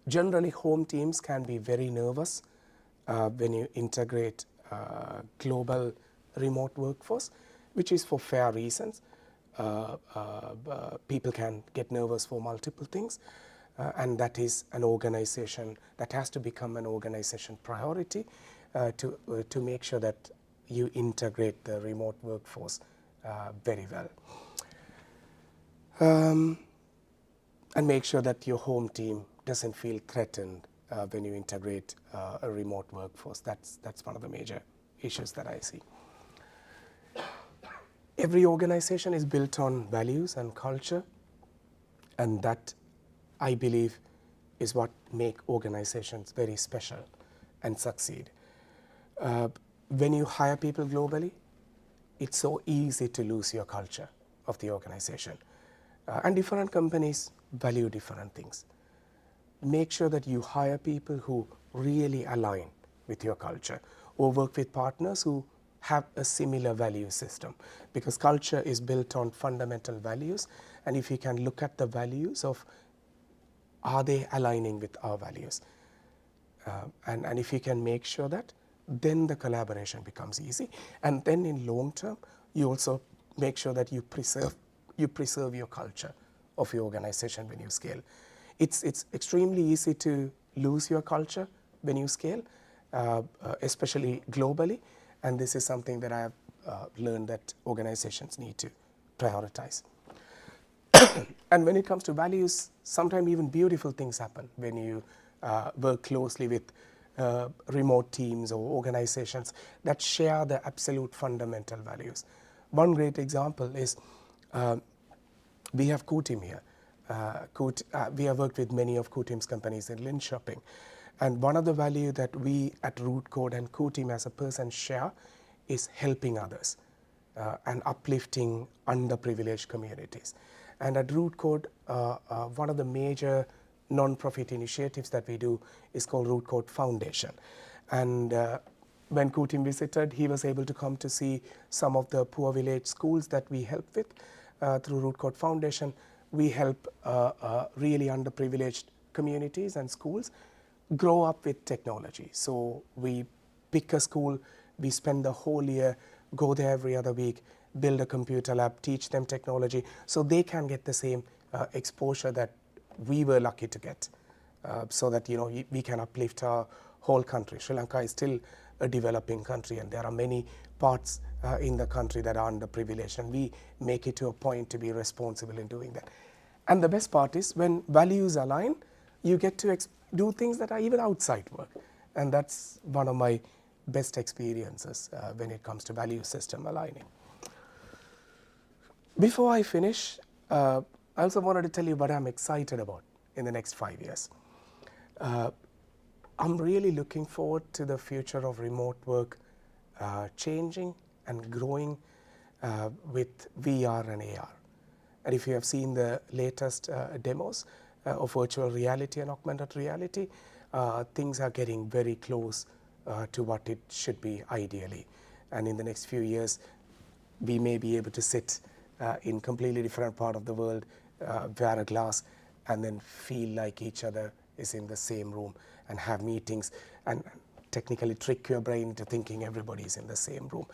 Generally, home teams can be very nervous when you integrate global remote workforce, which is for fair reasons. People can get nervous for multiple things, and that is an organization that has to become an organization priority to make sure that you integrate the remote workforce very well. And make sure that your home team doesn't feel threatened when you integrate a remote workforce. That's one of the major issues that I see. Every organization is built on values and culture, and that, I believe, is what make organizations very special and succeed. When you hire people globally, it's so easy to lose your culture of the organization. And different companies value different things. Make sure that you hire people who really align with your culture, or work with partners who have a similar value system, because culture is built on fundamental values, and if you can look at the values of, are they aligning with our values, and if you can make sure that, then the collaboration becomes easy. And then in long term, you also make sure that you preserve your culture of your organization when you scale. It's extremely easy to lose your culture when you scale, especially globally, and this is something that I have learned that organizations need to prioritize. And when it comes to values, sometimes even beautiful things happen when you work closely with remote teams or organizations that share the absolute fundamental values. One great example is we have Co-Team here. We have worked with many of Co-Team's companies in Linköping. And one of the values that we at Root Code and Co-Team as a person share is helping others and uplifting underprivileged communities. And at Root Code, one of the major non-profit initiatives that we do is called Root Code Foundation. And when Co-Team visited, he was able to come to see some of the poor village schools that we help with through Root Code Foundation. We help really underprivileged communities and schools grow up with technology. So we pick a school, we spend the whole year, go there every other week, build a computer lab, teach them technology, so they can get the same exposure that we were lucky to get, so that we can uplift our whole country. Sri Lanka is still a developing country, and there are many parts in the country that are underprivileged, and we make it to a point to be responsible in doing that. And the best part is when values align, you get to do things that are even outside work, and that's one of my best experiences when it comes to value system aligning. Before I finish, I also wanted to tell you what I'm excited about in the next 5 years. I'm really looking forward to the future of remote work changing and growing with VR and AR. And if you have seen the latest demos of virtual reality and augmented reality, things are getting very close to what it should be ideally. And in the next few years, we may be able to sit in completely different part of the world, wear a glass, and then feel like each other is in the same room and have meetings and technically trick your brain into thinking everybody is in the same room.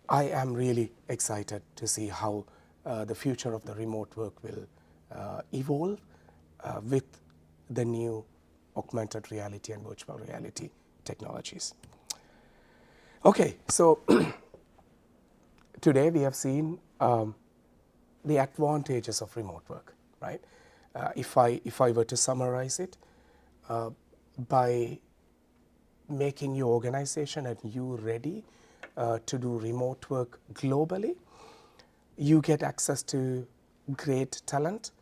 I am really excited to see how the future of the remote work will evolve with the new augmented reality and virtual reality technologies. Okay, so today we have seen the advantages of remote work, right? If I were to summarize it, by making your organization and you ready to do remote work globally, you get access to great talent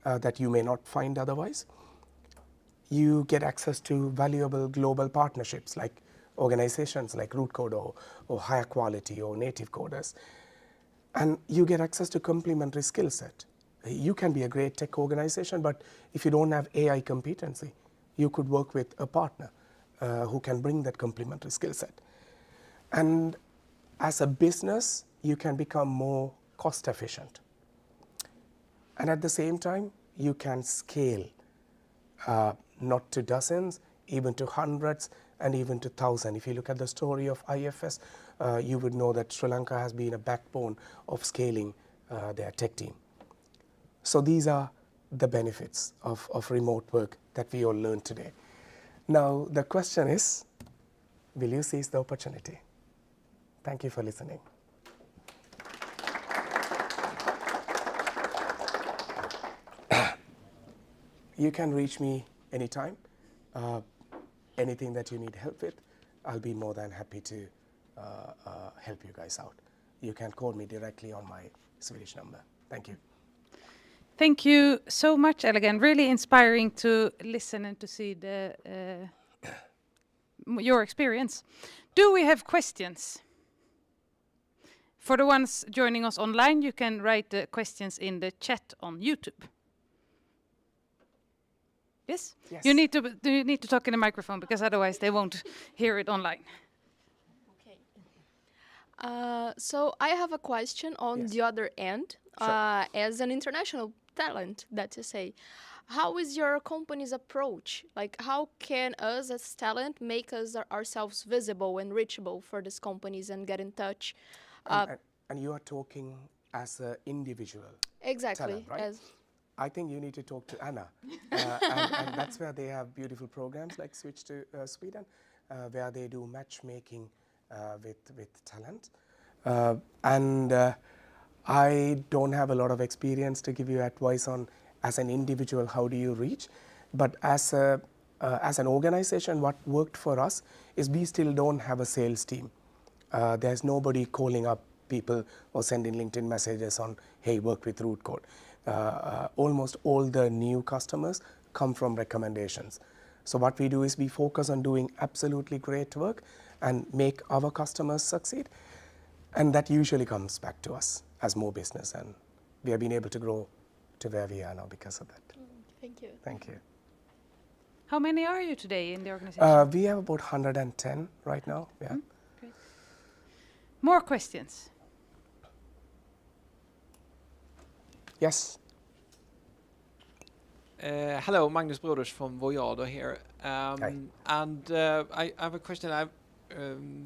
that you may not find otherwise. You get access to valuable global partnerships like organizations like Root Code or Higher Quality or Native Coders. And you get access to complementary skill set. You can be a great tech organization, but if you don't have AI competency, you could work with a partner who can bring that complementary skill set. And as a business, you can become more cost efficient. And at the same time, you can scale not to dozens, even to hundreds, and even to thousands. If you look at the story of IFS, you would know that Sri Lanka has been a backbone of scaling their tech team. So these are the benefits of remote work that we all learned today. Now the question is, will you seize the opportunity? Thank you for listening. You can reach me anytime. Anything that you need help with, I'll be more than happy to help you guys out. You can call me directly on my Swedish number. Thank you. Thank you so much, Elegant. Really inspiring to listen and to see your experience. Do we have questions? For the ones joining us online, you can write the questions in the chat on YouTube. Yes? Yes. You need to talk in the microphone because otherwise they won't hear it online. Okay. So I have a question on Yes. the other end. Sure. As an international talent, that to say, how is your company's approach? Like, how can us as talent make us ourselves visible and reachable for these companies and get in touch? And you are talking as an individual Exactly. talent, right? As I think you need to talk to Anna. And that's where they have beautiful programs like Switch to Sweden, where they do matchmaking with talent. I don't have a lot of experience to give you advice on, as an individual, how do you reach. But as an organization, what worked for us is we still don't have a sales team. There's nobody calling up people or sending LinkedIn messages on, hey, work with Root Code. Almost all the new customers come from recommendations. So what we do is we focus on doing absolutely great work and make our customers succeed. And that usually comes back to us as more business. And we have been able to grow to where we are now because of that. thank you. Thank you. How many are you today in the organization? We have about 110 right now. Yeah. Great. More questions? Yes. Hello, Magnus Broders from Voyado here. Hi. And I have a question.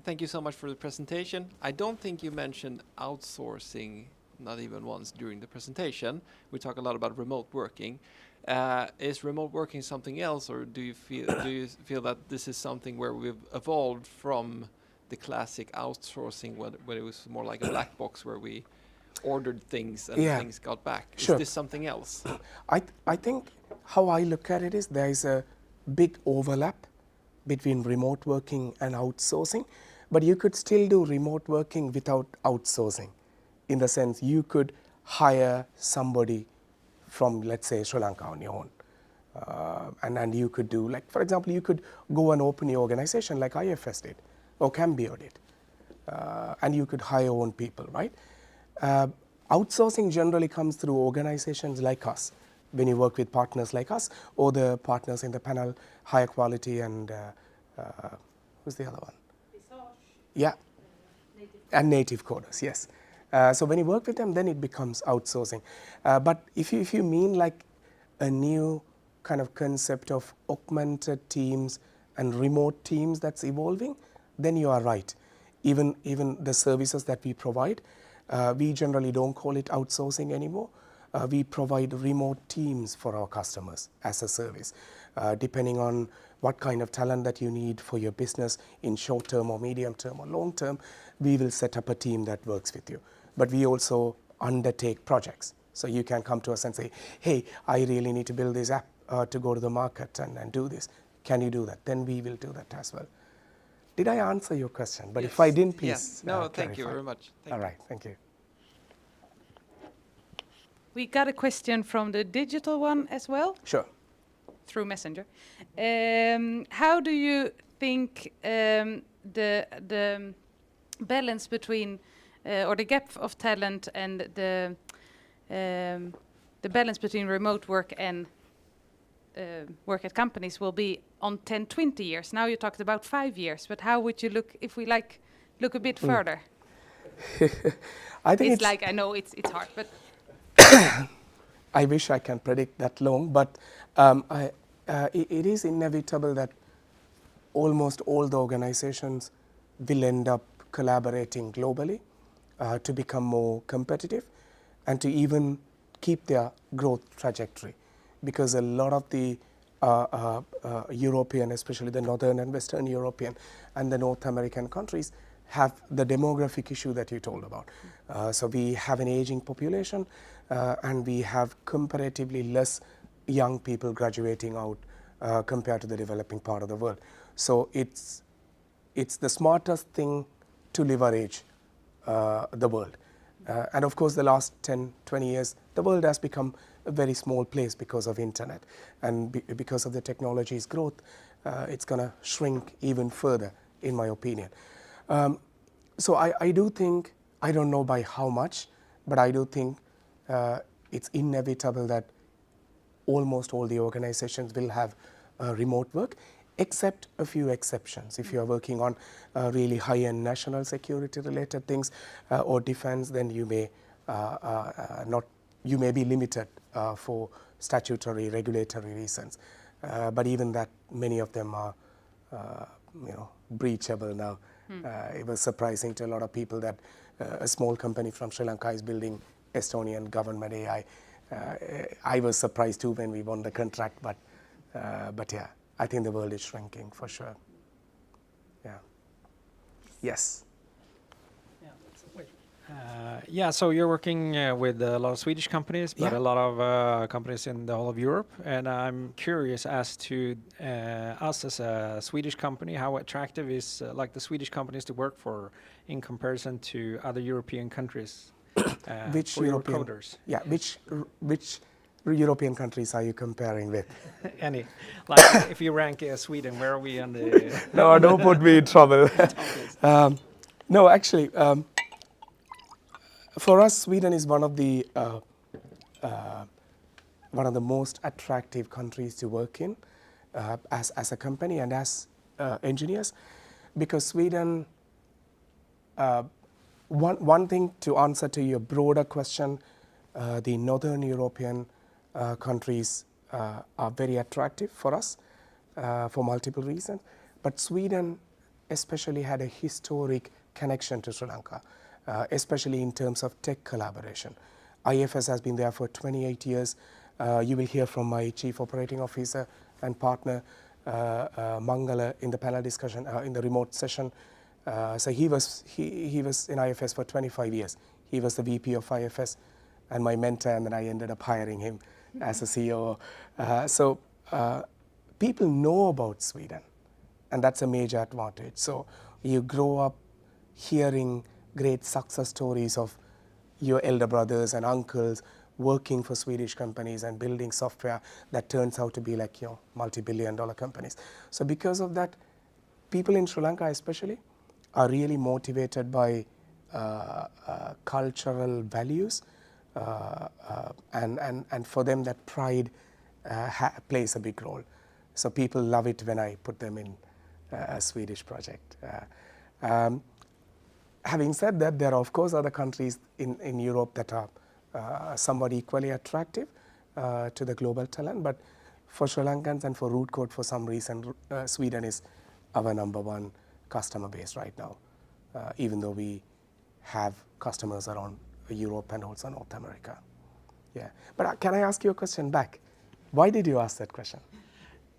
Thank you so much for the presentation. I don't think you mentioned outsourcing, not even once during the presentation. We talk a lot about remote working. Is remote working something else, or do you feel that this is something where we've evolved from the classic outsourcing, where it was more like a black box where we ordered things and things got back? Sure. Is this something else? I think how I look at it is there is a big overlap between remote working and outsourcing, but you could still do remote working without outsourcing, in the sense you could hire somebody from, let's say, Sri Lanka on your own. And you could do, like, for example, you could go and open your organization like IFS did or Cambio did, and you could hire your own people, right? Outsourcing generally comes through organizations like us, when you work with partners like us, or the partners in the panel, Higher Quality and who's the other one? Yeah, and Native Coders, yes. So when you work with them, then it becomes outsourcing. But if you mean like a new kind of concept of augmented teams and remote teams that's evolving, then you are right. Even the services that we provide, we generally don't call it outsourcing anymore. We provide remote teams for our customers as a service. Depending on what kind of talent that you need for your business in short term or medium term or long term, we will set up a team that works with you. But we also undertake projects. So you can come to us and say, hey, I really need to build this app to go to the market and do this. Can you do that? Then we will do that as well. Did I answer your question? But if I didn't, please Yes. No, thank you clarify. very much. All right, thank you. We got a question from the digital one as well, Sure. through Messenger. How do you think the balance between, or the gap of talent and the balance between remote work and work at companies will be on 10, 20 years? Now you talked about 5 years, but how would you look if we look a bit further? I think It's like, I know it's hard, but I wish I can predict that long, but it is inevitable that almost all the organizations will end up collaborating globally to become more competitive and to even keep their growth trajectory. Because a lot of the European, especially the Northern and Western European and the North American countries, have the demographic issue that you told about. So we have an aging population and we have comparatively less young people graduating out compared to the developing part of the world. So it's the smartest thing to leverage the world. And of course, the last 10, 20 years, the world has become a very small place because of internet. And because of the technology's growth, it's going to shrink even further, in my opinion. So I do think, I don't know by how much, but I do think it's inevitable that almost all the organizations will have remote work, except a few exceptions. If you are working on really high-end national security related things or defense, then you may you may be limited for statutory, regulatory reasons. But even that, many of them are breachable now. It was surprising to a lot of people that a small company from Sri Lanka is building Estonian government AI. I was surprised too when we won the contract, but yeah, I think the world is shrinking for sure. Yeah. Yes. Yeah, so you're working with a lot of Swedish companies, but Yeah. a lot of companies in the whole of Europe. And I'm curious as to us as a Swedish company, how attractive is like the Swedish companies to work for in comparison to other European countries? Which for your European coders? Yeah, which European countries are you comparing with? Any, like if you rank Sweden, where are we on the? No, don't put me in trouble. No, actually, for us, Sweden is one of the most attractive countries to work in as a company and as engineers, because Sweden. One thing to answer to your broader question, the Northern European countries are very attractive for us for multiple reasons. But Sweden especially had a historic connection to Sri Lanka, especially in terms of tech collaboration. IFS has been there for 28 years. You will hear from my Chief Operating Officer and partner, Mangala, in the panel discussion, in the remote session. So he was in IFS for 25 years. He was the VP of IFS and my mentor, and then I ended up hiring him as a CEO. So people know about Sweden, and that's a major advantage. So you grow up hearing great success stories of your elder brothers and uncles working for Swedish companies and building software that turns out to be like multi-billion-dollar companies. So because of that, people in Sri Lanka especially are really motivated by cultural values, and for them that pride plays a big role. So people love it when I put them in a Swedish project. Having said that, there are of course other countries in Europe that are somewhat equally attractive to the global talent, but for Sri Lankans and for Root Code, for some reason, Sweden is our #1 customer base right now, even though we have customers around Europe and also North America. Yeah, but can I ask you a question back? Why did you ask that question?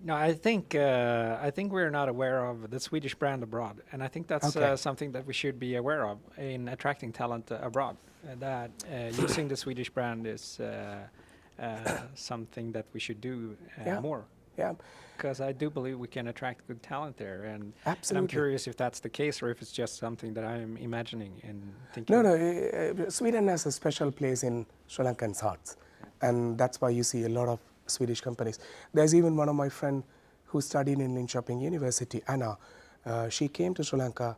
No, I think we're not aware of the Swedish brand abroad, and I think that's Okay. something that we should be aware of in attracting talent abroad. That using the Swedish brand is something that we should do Yeah. more. Yeah, Because I do believe we can attract good talent there, and I'm absolutely. curious if that's the case or if it's just something that I'm imagining and thinking. No, Sweden has a special place in Sri Lankans' hearts, and that's why you see a lot of Swedish companies. There's even one of my friends who studied in Linköping University, Anna. She came to Sri Lanka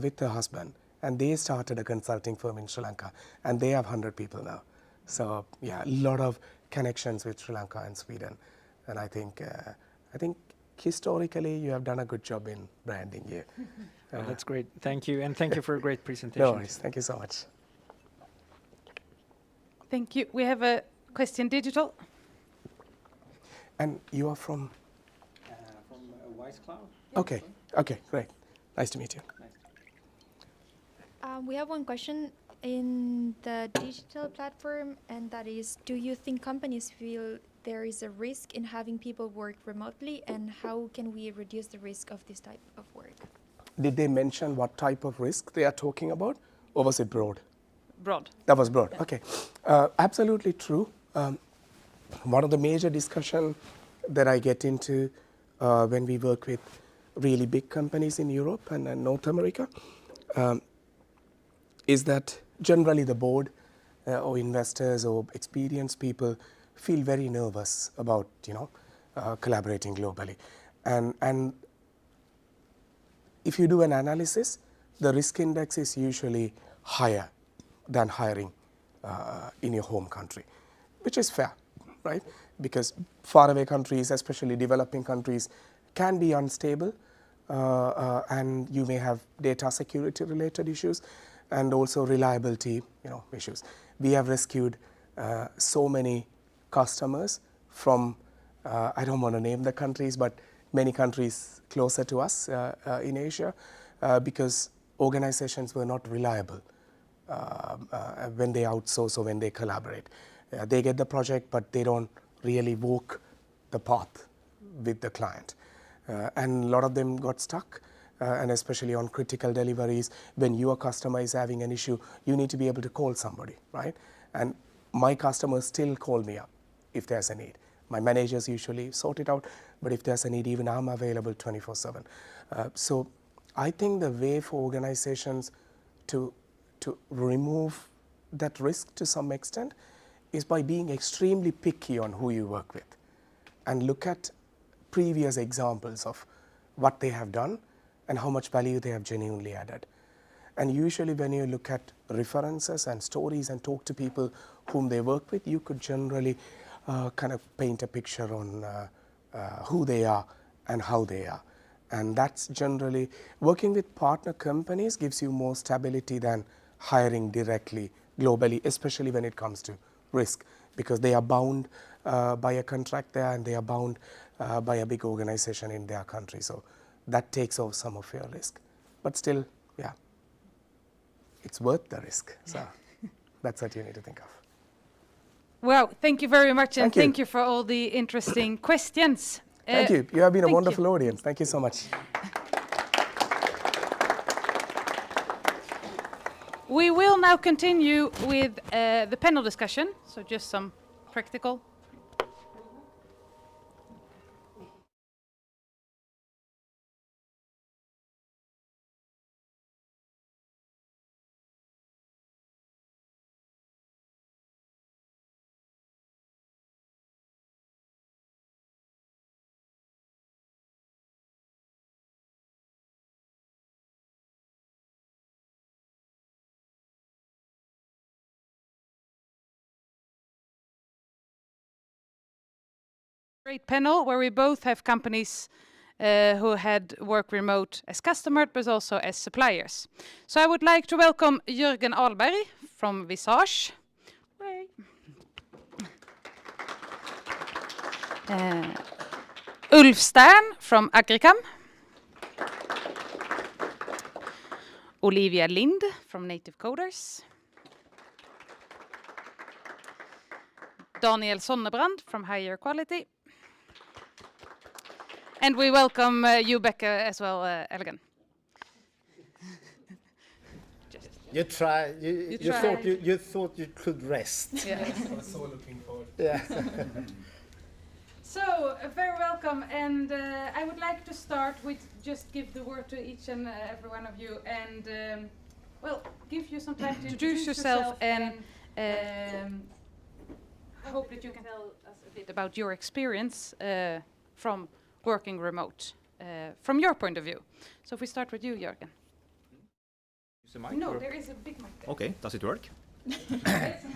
with her husband, and they started a consulting firm in Sri Lanka, and they have 100 people now. So yeah, a lot of connections with Sri Lanka and Sweden, and I think historically you have done a good job in branding here. Well, that's great. Thank you, and thank you for a great presentation. No worries. Thank you so much. Thank you. We have a question digital. And you are from? From Wise Cloud. Okay, great. Nice to meet you. We have one question in the digital platform, and that is, do you think companies feel there is a risk in having people work remotely, and how can we reduce the risk of this type of work? Did they mention what type of risk they are talking about, or was it broad? Broad. That was broad, okay. Absolutely true. One of the major discussion that I get into when we work with really big companies in Europe and North America is that generally the board or investors or experienced people feel very nervous about collaborating globally, and if you do an analysis, the risk index is usually higher than hiring in your home country, which is fair, right? because faraway countries, especially developing countries, can be unstable, and you may have data security related issues and also reliability, issues. We have rescued so many customers from, I don't want to name the countries, but many countries closer to us in Asia, because organizations were not reliable when they outsource or when they collaborate. They get the project, but they don't really walk the path with the client. And a lot of them got stuck, and especially on critical deliveries, when your customer is having an issue, you need to be able to call somebody, right? And my customers still call me up if there's a need. My managers usually sort it out, but if there's a need, even I'm available 24/7. So I think the way for organizations to remove that risk to some extent is by being extremely picky on who you work with and look at previous examples of what they have done and how much value they have genuinely added. And usually when you look at references and stories and talk to people whom they work with, you could generally kind of paint a picture on who they are and how they are. And that's generally, working with partner companies gives you more stability than hiring directly globally, especially when it comes to risk, because they are bound by a contract there, and they are bound by a big organization in their country. So that takes off some of your risk. But still, yeah, it's worth the risk. So that's what you need to think of. Well, thank you very much, and thank you for all the interesting questions. Thank you. You have been a wonderful audience. Thank you so much. We will now continue with the panel discussion, so just some practical. Great panel where we both have companies who had work remote as customers, but also as suppliers. So I would like to welcome Jörgen Ahlberg from Visage. Ulf Stern from Agricam. Olivia Lind from Native Coders. Daniel Sonnebrand from Higher Quality. And we welcome you, Becca, as well, Elgen. You try. You thought you could rest. Yeah. I was so looking forward. Yeah. So, very welcome, and I would like to start with just give the word to each and every one of you, and well, give you some time to introduce yourself, and I hope that you can tell us a bit about your experience from working remote, from your point of view. So if we start with you, Jörgen. Use the mic? No, or? there is a big mic there. Okay, does it work?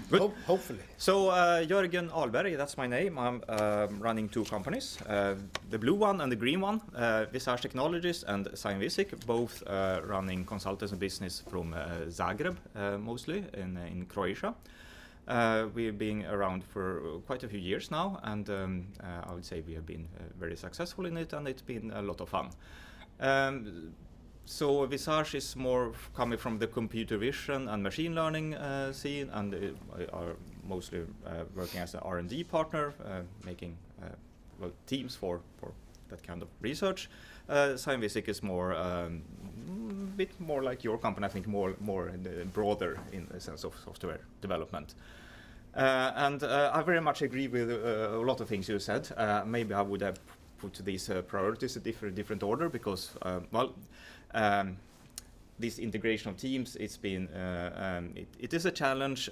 Good. Hopefully. So Jörgen Ahlberg, that's my name. I'm running two companies, the blue one and the green one, Visage Technologies and Scientific, both running consultants and business from Zagreb, mostly in Croatia. We've been around for quite a few years now, and I would say we have been very successful in it, and it's been a lot of fun. So Visage is more coming from the computer vision and machine learning scene, and are mostly working as an R&D partner, making teams for that kind of research. Scientific is more bit more like your company, I think, more broader in the sense of software development. And I very much agree with a lot of things you said. Maybe I would have put these priorities in different order, because this integration of teams, it's been it is a challenge.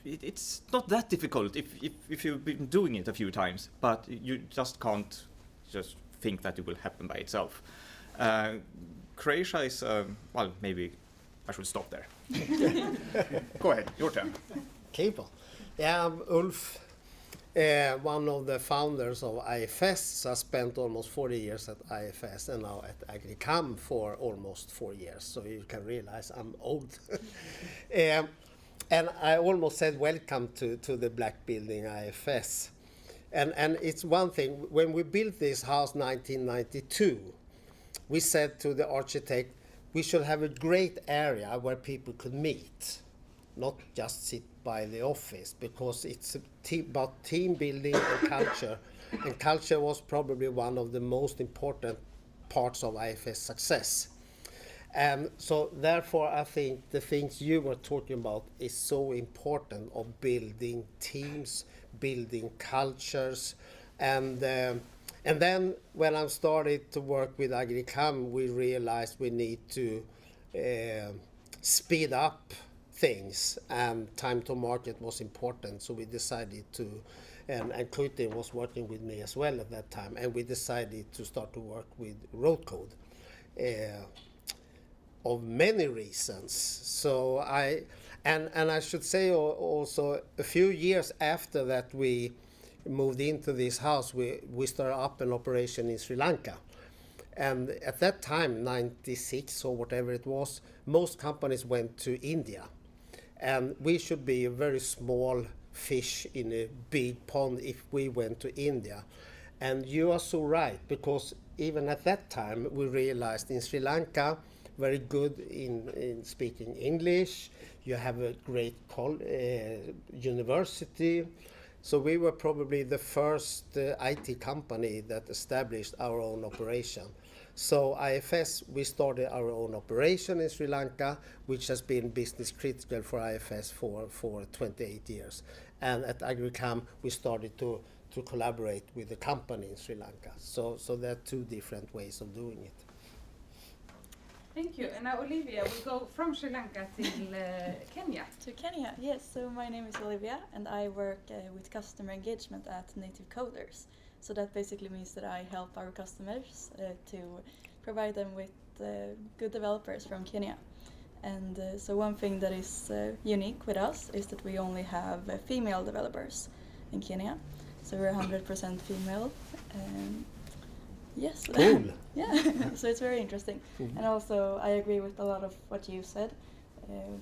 It's not that difficult if you've been doing it a few times, but you just can't just think that it will happen by itself. Croatia is, well, maybe I should stop there. Go ahead, your turn. Cable. Yeah, I'm Ulf, one of the founders of IFS. I spent almost 40 years at IFS and now at Agricam for almost 4 years. So you can realize I'm old. And I almost said welcome to the black building IFS. And it's one thing, when we built this house 1992, we said to the architect, we should have a great area where people could meet, not just sit by the office, because it's about team building and culture. And culture was probably one of the most important parts of IFS success. So therefore, I think the things you were talking about is so important of building teams, building cultures, and then when I started to work with Agricam, we realized we need to speed up things, and time to market was important. So we decided to, and Kuitin was working with me as well at that time, and we decided to start to work with road code. Of many reasons. So I should say also a few years after that we moved into this house, we started up an operation in Sri Lanka. And at that time, 96 or whatever it was, most companies went to India. And we should be a very small fish in a big pond if we went to India. And you are so right, because even at that time, we realized in Sri Lanka, very good in speaking English. You have a great university. So we were probably the first IT company that established our own operation. So IFS, we started our own operation in Sri Lanka, which has been business critical for IFS for 28 years. And at Agricam, we started to collaborate with the company in Sri Lanka. So there are two different ways of doing it. Thank you. And now, Olivia, we go from Sri Lanka to Kenya. To Kenya, yes. So my name is Olivia, and I work with customer engagement at Native Coders. So that basically means that I help our customers to provide them with good developers from Kenya. And so one thing that is unique with us is that we only have female developers in Kenya. So we're 100% female. Yes. Cool. Yeah. So it's very interesting. Mm-hmm. And also, I agree with a lot of what you said,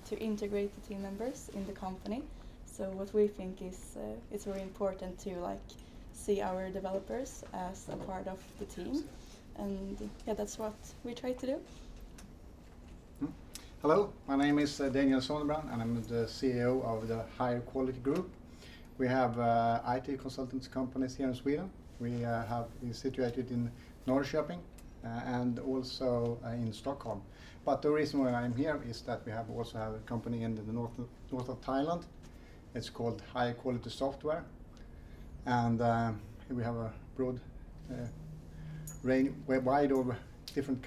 to integrate the team members in the company. So what we think is it's very important to see our developers as a part of the team, and yeah, that's what we try to do. Hello, my name is Daniel Sonnebrand, and I'm the CEO of the Higher Quality Group. We have IT consultants companies here in Sweden. We have situated in Norrköping and also in Stockholm. But the reason why I'm here is that we also have a company in the north of Thailand. It's called High Quality Software, and we have a broad wide of different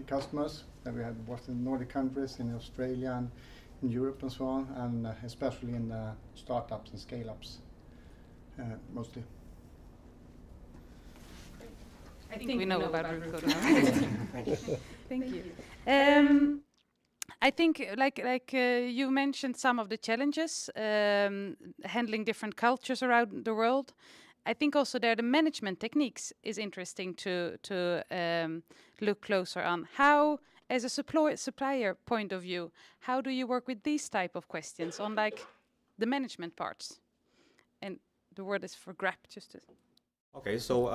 customers that we have both in Nordic countries, in Australia, and in Europe, and so on, and especially in startups and scale-ups, mostly. I think we know about root code now. Thank you. I think, like you mentioned, some of the challenges, handling different cultures around the world. I think also there the management techniques is interesting to look closer on. How, as a supplier point of view, how do you work with these type of questions on the management parts? And the word is for grab, just to. Okay, so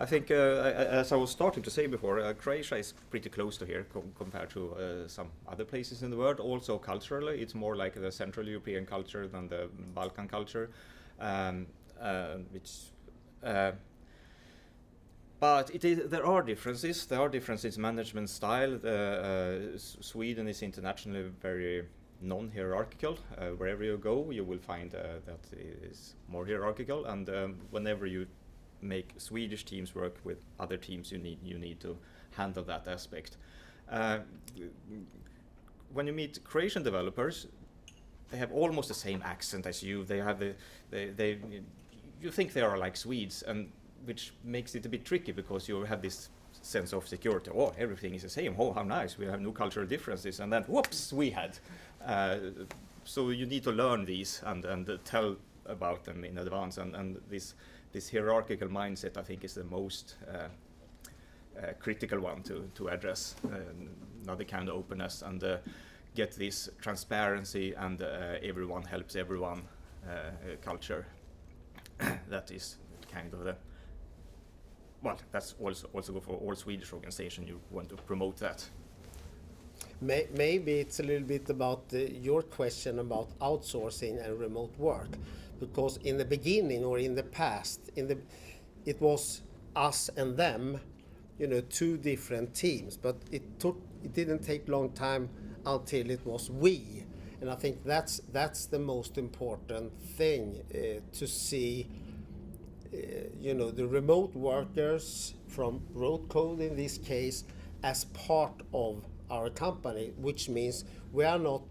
I think, as I was starting to say before, Croatia is pretty close to here compared to some other places in the world. Also culturally, it's more like the Central European culture than the Balkan culture, but there are differences. There are differences in management style. Sweden is internationally very non-hierarchical. Wherever you go, you will find that it is more hierarchical, and whenever you make Swedish teams work with other teams, you need to handle that aspect. When you meet Croatian developers, they have almost the same accent as you. They have you think they are like Swedes, and which makes it a bit tricky because you have this sense of security. Oh, everything is the same. Oh, how nice! We have no cultural differences, and then whoops, we had. so you need to learn these and tell about them in advance, and this hierarchical mindset, I think, is the most critical one to address. Another kind of openness and get this transparency and everyone helps everyone culture. That is kind of the, well, that's also go for all Swedish organizations. You want to promote that. Maybe it's a little bit about your question about outsourcing and remote work, because in the beginning or in the past, it was us and them, you know, two different teams. But it didn't take long time until it was we, and I think that's the most important thing to see. You know, the remote workers from road code in this case as part of our company, which means we are not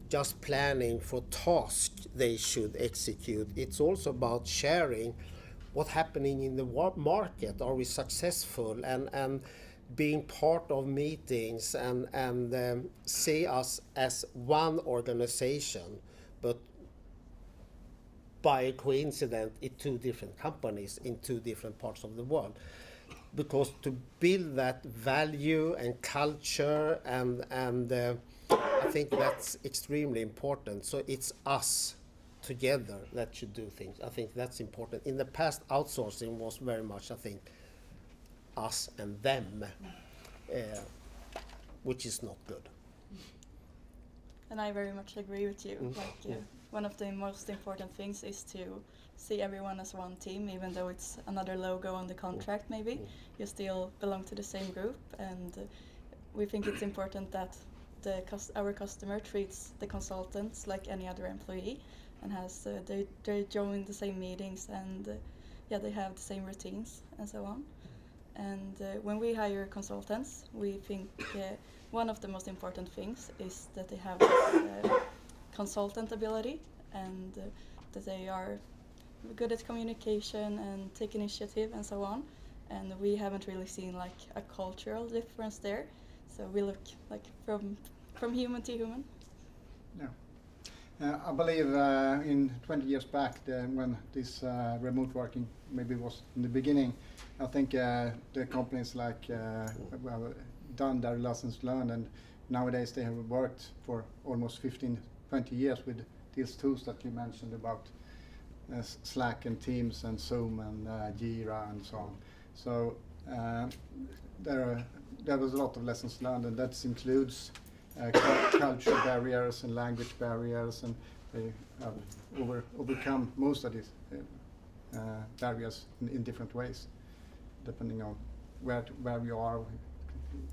just planning for tasks they should execute. It's also about sharing what's happening in the market. Are we successful? And being part of meetings and see us as one organization, but by coincidence in two different companies in two different parts of the world. Because to build that value and culture and I think that's extremely important. So it's us together that should do things. I think that's important. In the past, outsourcing was very much, I think, us and them, which is not good. And I very much agree with you. One of the most important things is to see everyone as one team, even though it's another logo on the contract maybe. You still belong to the same group, and we think it's important that our customer treats the consultants like any other employee and has they join the same meetings and they have the same routines and so on. And when we hire consultants, we think one of the most important things is that they have consultant ability and that they are good at communication and take initiative and so on. And we haven't really seen like a cultural difference there. So we look like from human to human. Yeah. I believe in 20 years back when this remote working maybe was in the beginning, I think the companies like well, done their lessons learned, and nowadays they have worked for almost 15-20 years with these tools that you mentioned about Slack and Teams and Zoom and Jira and so on. So there was a lot of lessons learned, and that includes culture barriers and language barriers, and they have overcome most of these barriers in different ways, depending on where you are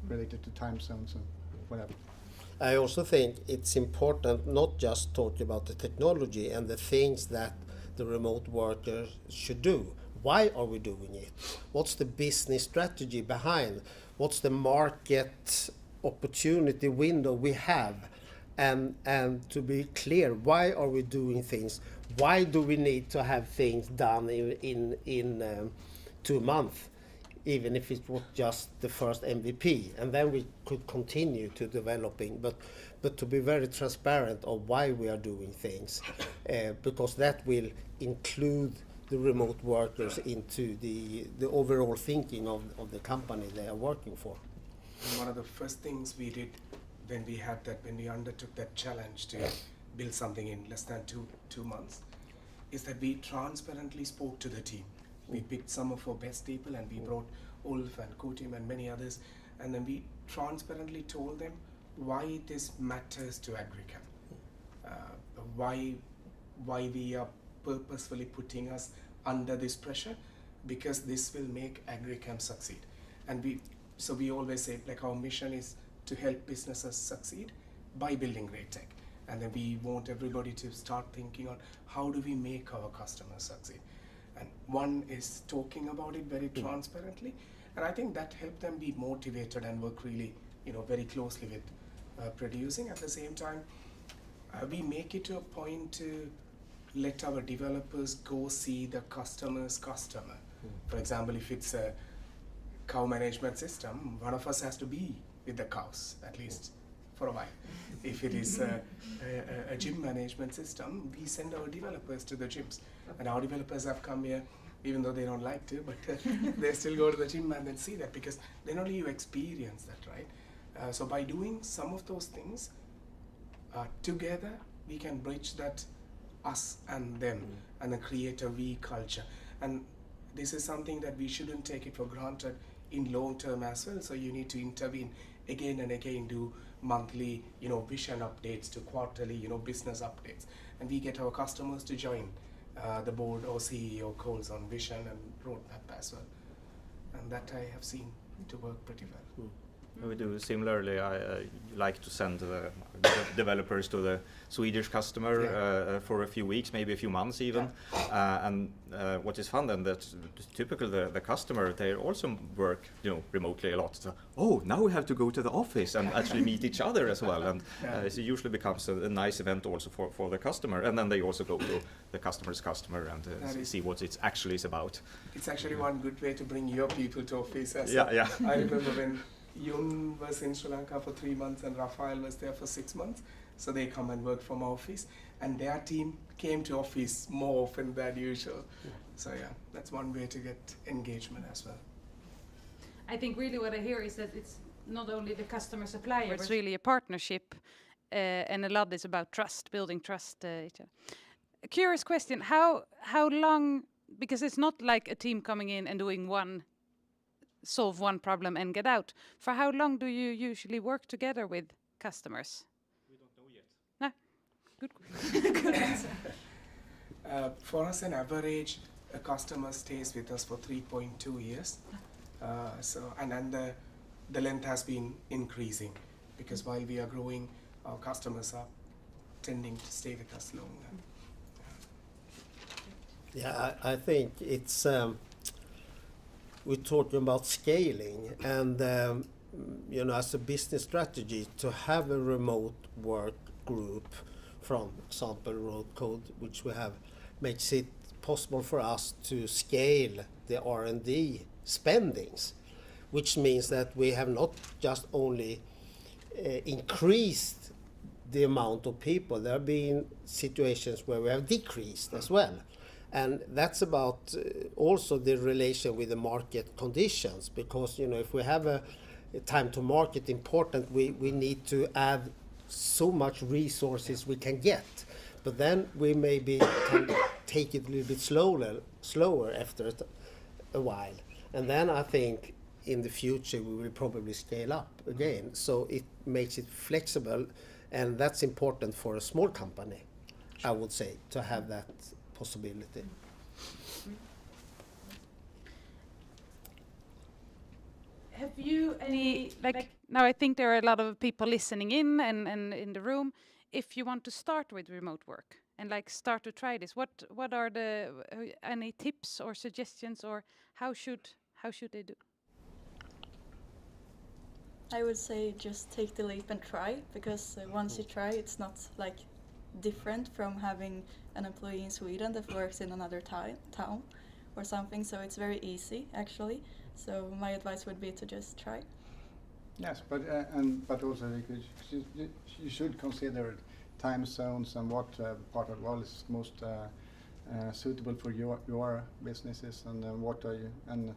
related to time zones and whatever. I also think it's important not just talk about the technology and the things that the remote workers should do. Why are we doing it? What's the business strategy behind? What's the market opportunity window we have? And to be clear, why are we doing things? Why do we need to have things done in 2 months? Even if it was just the first MVP, and then we could continue to developing, but to be very transparent of why we are doing things, because that will include the remote workers into the overall thinking of the company they are working for. And one of the first things we did when we undertook that challenge to build something in less than two months, is that we transparently spoke to the team. We picked some of our best people and we brought Ulf and Kutim and many others, and then we transparently told them why this matters to Agricam, why we are purposefully putting us under this pressure, because this will make Agricam succeed. And we always say, like, our mission is to help businesses succeed by building great tech, and then we want everybody to start thinking on how do we make our customers succeed. And one is talking about it very transparently, and I think that helped them be motivated and work really, very closely with producing. At the same time, we make it to a point to let our developers go see the customer's customer. For example, if it's a cow management system, one of us has to be with the cows at least for a while. If it is a gym management system, we send our developers to the gyms. And our developers have come here, even though they don't like to, but they still go to the gym and then see that, because then only you experience that, right? So by doing some of those things together, we can bridge that us and them and then create a we culture. And this is something that we shouldn't take it for granted in long term as well. So you need to intervene again and again, do monthly, vision updates to quarterly, business updates. And we get our customers to join the board or CEO calls on vision and roadmap as well. And that I have seen to work pretty well. We do similarly. I like to send the developers to the Swedish customer for a few weeks, maybe a few months even. And what is fun then, that typical the customer, they also work remotely a lot. So, now we have to go to the office and actually meet each other as well. And it usually becomes a nice event also for the customer. And then they also go to the customer's customer and see what it actually is about. It's actually one good way to bring your people to office as well. I remember when Yun was in Sri Lanka for 3 months and Rafael was there for 6 months. So they come and work from our office, and their team came to office more often than usual. So that's one way to get engagement as well. I think really what I hear is that it's not only the customer supplier, it's really a partnership, and a lot is about trust, building trust. A curious question: how long? Because it's not like a team coming in and doing solve one problem and get out. For how long do you usually work together with customers? We don't know yet. No, good. Good answer. For us, an average, a customer stays with us for 3.2 years. And the length has been increasing, because while we are growing, our customers are tending to stay with us longer. Yeah, I think it's we're talking about scaling, and as a business strategy, to have a remote work group, from example Road Code, which we have, makes it possible for us to scale the R&D spendings, which means that we have not just only increased the amount of people. There have been situations where we have decreased as well. And that's about also the relation with the market conditions, because if we have a time to market important, we need to add so much resources we can get, but then we maybe can take it a little bit slower after a while, and then I think in the future we will probably scale up again. So it makes it flexible, and that's important for a small company, I would say, to have that possibility. Have you any, now I think there are a lot of people listening in and in the room. If you want to start with remote work and start to try this, what are the any tips or suggestions, or how should they do? I would say just take the leap and try, because once you try, it's not different from having an employee in Sweden that works in another town or something. So it's very easy actually. So my advice would be to just try. Yes, but also you should consider time zones and what part of the world is most suitable for your businesses, and what are you, and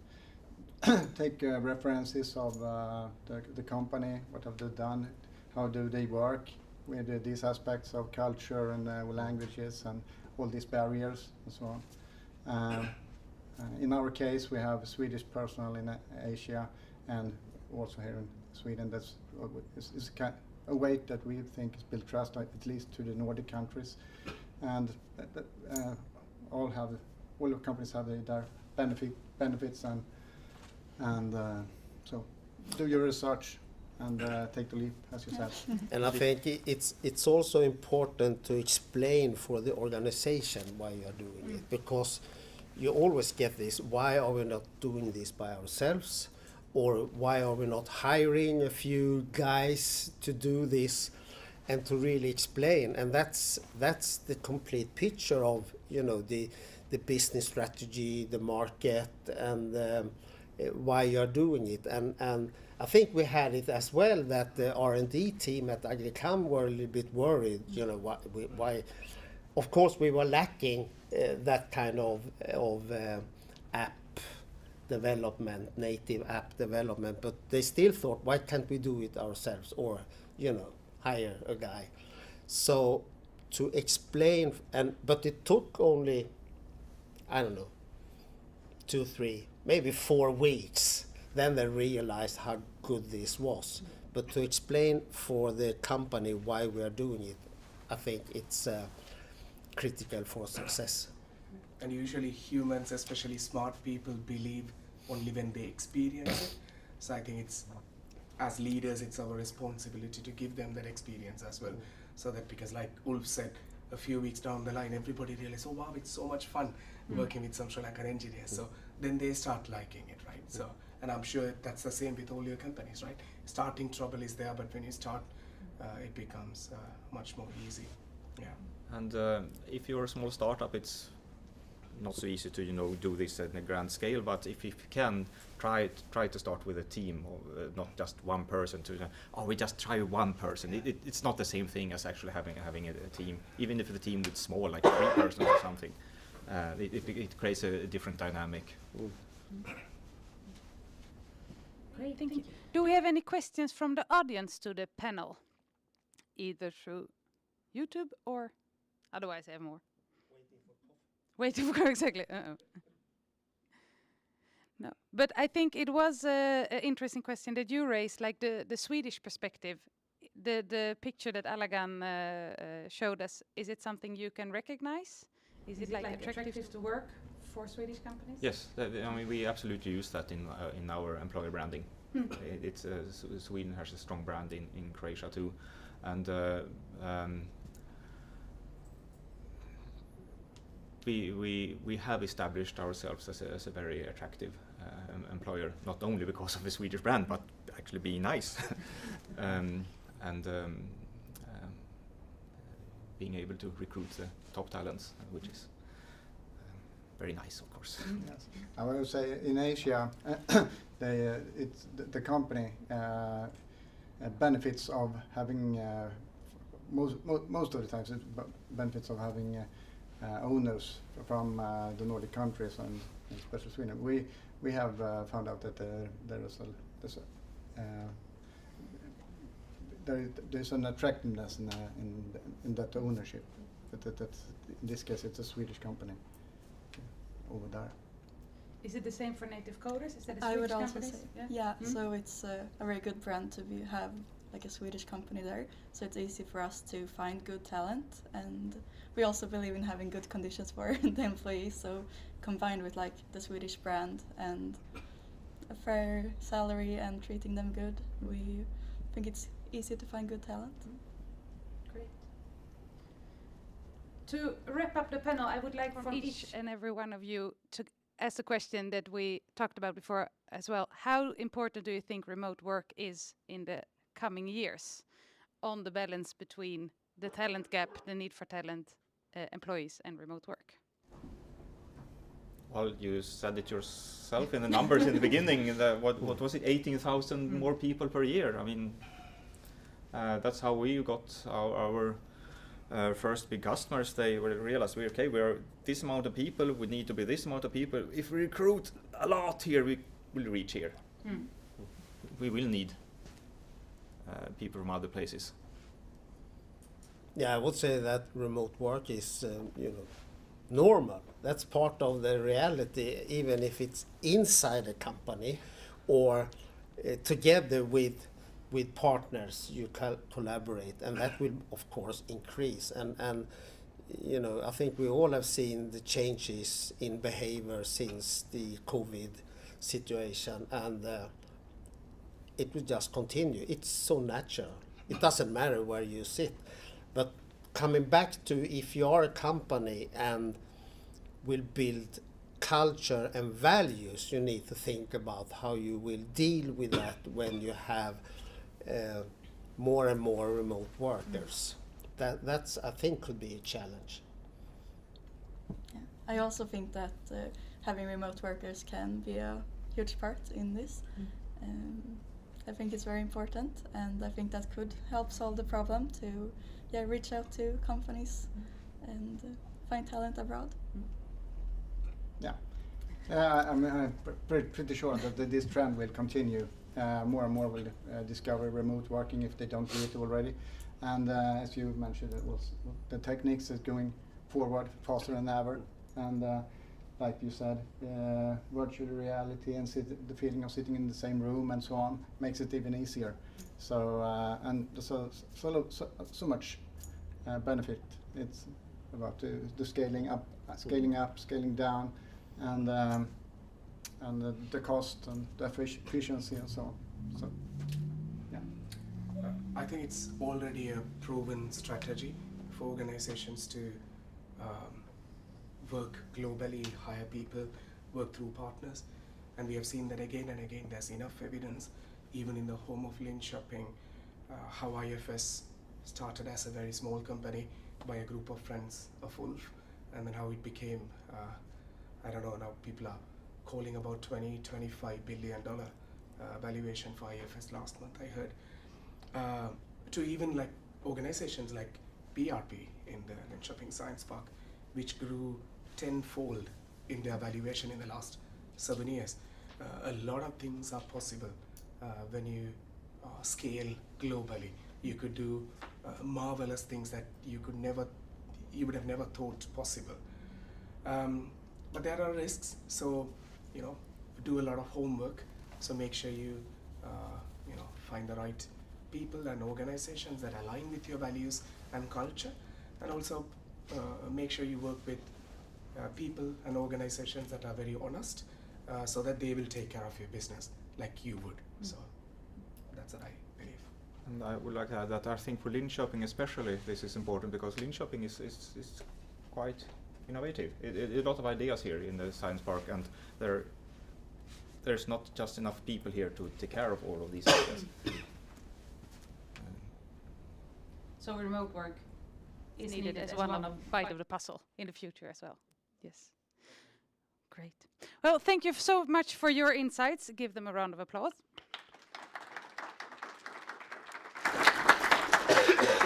take references of the company, what have they done, how do they work with these aspects of culture and languages and all these barriers and so on. In our case, we have Swedish personnel in Asia and also here in Sweden. That's a way that we think is build trust, at least to the Nordic countries, and all the companies have their benefits, and so do your research and take the leap, as you said. And I think it's also important to explain for the organization why you are doing it, because you always get this: why are we not doing this by ourselves, or why are we not hiring a few guys to do this, and to really explain. And that's the complete picture of the business strategy, the market, and why you're doing it. And I think we had it as well that the R&D team at Agricam were a little bit worried, you know, why. Of course, we were lacking that kind of app development, native app development, but they still thought, why can't we do it ourselves, or, you know, hire a guy? So to explain, but it took only, I don't know, 2, 3, maybe 4 weeks. Then they realized how good this was. But to explain for the company why we are doing it, I think it's critical for success. And usually humans, especially smart people, believe only when they experience it. So I think it's, as leaders, it's our responsibility to give them that experience as well. So that, because like Ulf said, a few weeks down the line, everybody realizes, oh wow, it's so much fun working with some Sri Lankan engineers. So then they start liking it, right? So, and I'm sure that's the same with all your companies, right? Starting trouble is there, but when you start, it becomes much more easy. Yeah. And if you're a small startup, it's not so easy to, you know, do this at a grand scale. But if you can try to start with a team, or not just one person. To we just try one person. It's not the same thing as actually having a team. Even if the team is small, like 3 persons or something, it creates a different dynamic. Great, thank you. Do we have any questions from the audience to the panel, either through YouTube or otherwise I have more? Waiting for exactly. No, but I think it was an interesting question that you raised, like the Swedish perspective. The picture that Alagan showed us, is it something you can recognize? Is it like attractive to work for Swedish companies? Yes, I mean, we absolutely use that in our employer branding. It's Sweden has a strong brand in Croatia too, and we have established ourselves as a very attractive employer, not only because of the Swedish brand, but actually being nice and being able to recruit the top talents, which is very nice, of course. Yes. I would say in Asia, the company benefits of having most of the times it benefits of having owners from the Nordic countries and especially Sweden. We have found out that there's an attractiveness in that ownership. That in this case it's a Swedish company over there. Is it the same for native coders? Is that a I Swedish would also company? say, yeah. So it's a very good brand to have like a Swedish company there. So it's easy for us to find good talent, and we also believe in having good conditions for the employees. So combined with like the Swedish brand and a fair salary and treating them good, we think it's easy to find good talent. Great. To wrap up the panel, I would like from each and every one of you to ask a question that we talked about before as well. How important do you think remote work is in the coming years on the balance between the talent gap, the need for talent, employees and remote work? Well, you said it yourself in the numbers in the beginning. What was it? 18,000 more people per year. I mean, that's how we got our first big customers. They realized we are this amount of people. We need to be this amount of people. If we recruit a lot here, we will reach here. We will need people from other places. Yeah, I would say that remote work is, normal. That's part of the reality, even if it's inside a company or together with partners you collaborate, and that will of course increase. And I think we all have seen the changes in behavior since the COVID situation, and it will just continue. It's so natural. It doesn't matter where you sit. But coming back to, if you are a company and will build culture and values, you need to think about how you will deal with that when you have more and more remote workers. That's I think could be a challenge. Yeah. I also think that having remote workers can be a huge part in this. I think it's very important, and I think that could help solve the problem to reach out to companies and find talent abroad. Yeah, I mean, I'm pretty sure that this trend will continue. More and more will discover remote working if they don't do it already. And as you mentioned, the techniques is going forward faster than ever. And like you said, virtual reality and the feeling of sitting in the same room and so on makes it even easier. So and so much benefit. It's about the scaling up, scaling down, and the cost and the efficiency and so on. So, yeah. I think it's already a proven strategy for organizations to work globally, hire people, work through partners. And we have seen that again and again. There's enough evidence, even in the home of Linköping, how IFS started as a very small company by a group of friends of Ulf, and then how it became, I don't know, now people are calling about $20–25 billion valuation for IFS last month, I heard. To even like organizations like PRP in the Linköping Science Park, which grew tenfold in their valuation in the last 7 years. A lot of things are possible when you scale globally. You could do marvelous things that you would have never thought possible. But there are risks, so do a lot of homework. So make sure you find the right people and organizations that align with your values and culture, and also make sure you work with people and organizations that are very honest, so that they will take care of your business like you would. So that's what I believe. And I would like to add that I think for Linköping especially this is important, because Linköping is quite innovative. A lot of ideas here in the science park, and there's not just enough people here to take care of all of these ideas. So remote work is needed as one bite of the puzzle in the future as well. Yes. Great. Well, thank you so much for your insights. Give them a round of applause.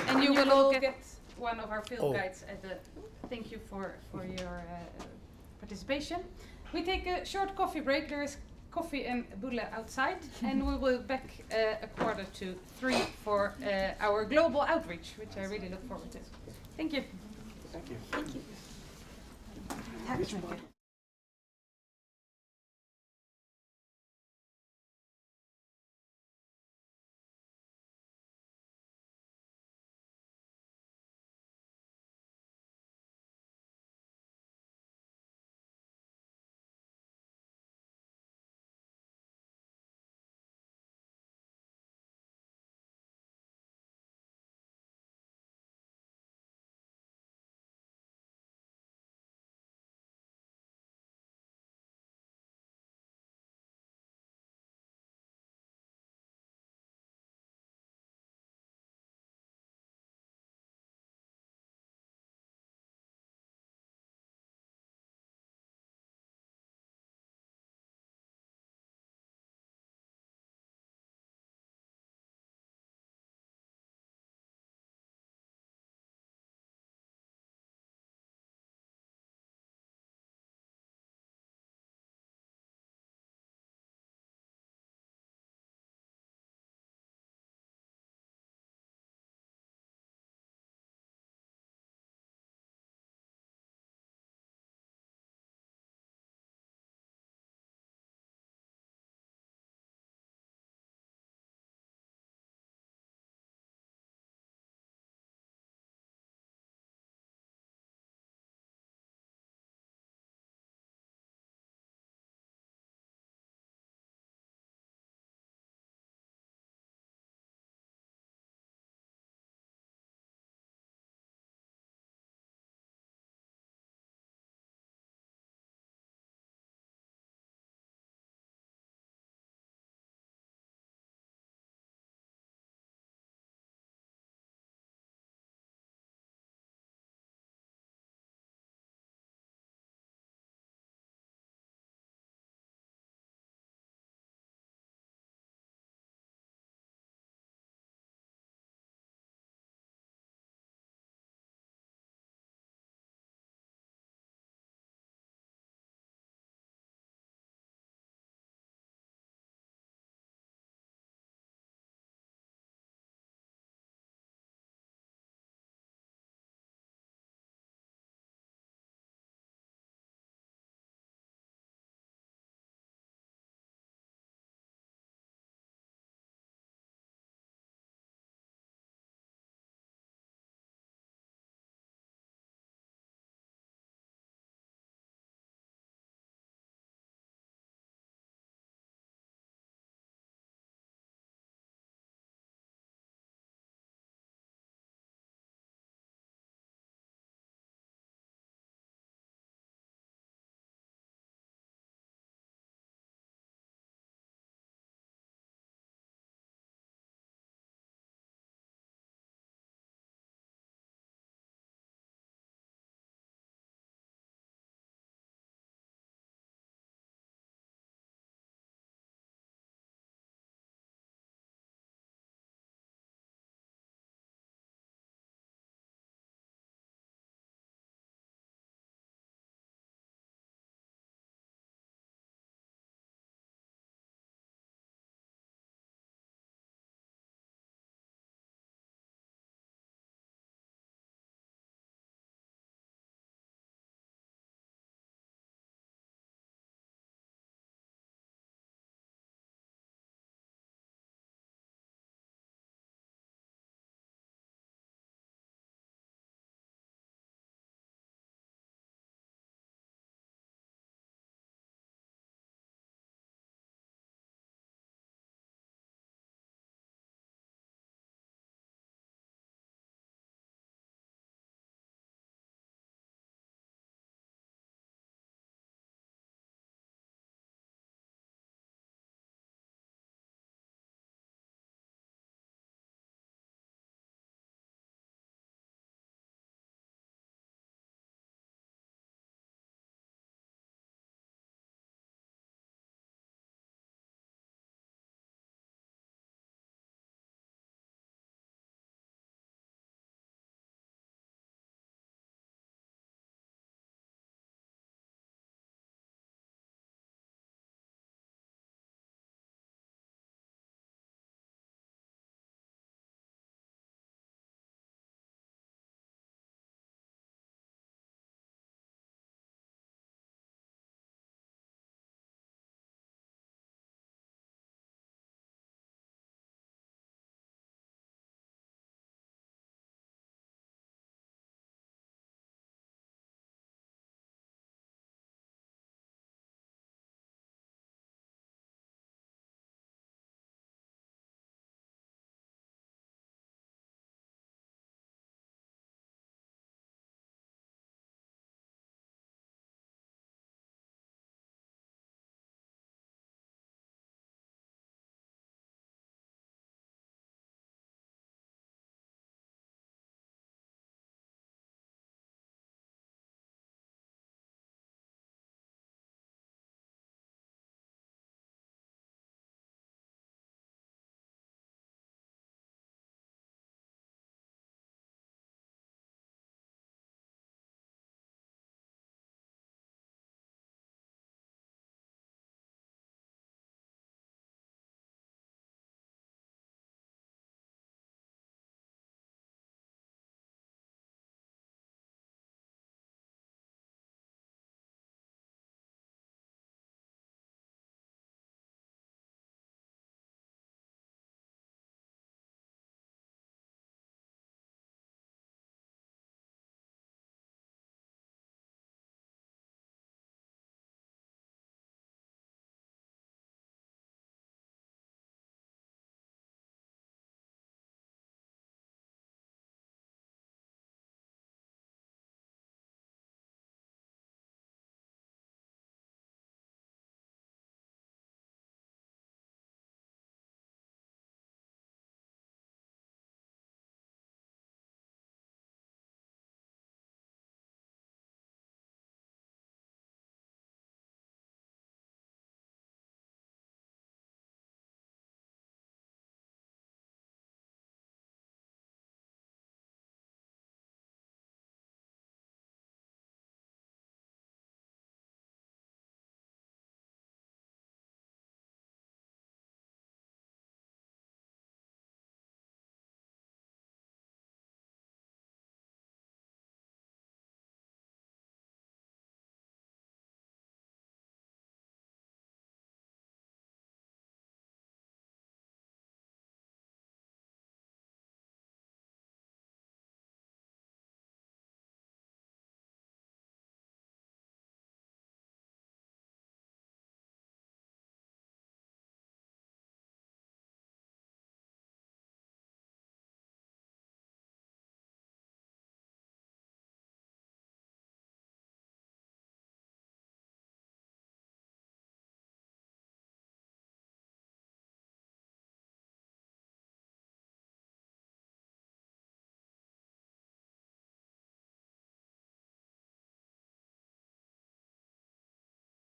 And you will all get one of our field guides at the. Thank you for your participation. We take a short coffee break. There is coffee and bulle outside, and we will be back 2:45 for our global outreach, which I really look forward to. Thank you. Thank you. Thank you. Tack så mycket.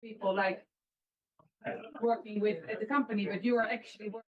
people like working with at the company, but you are actually working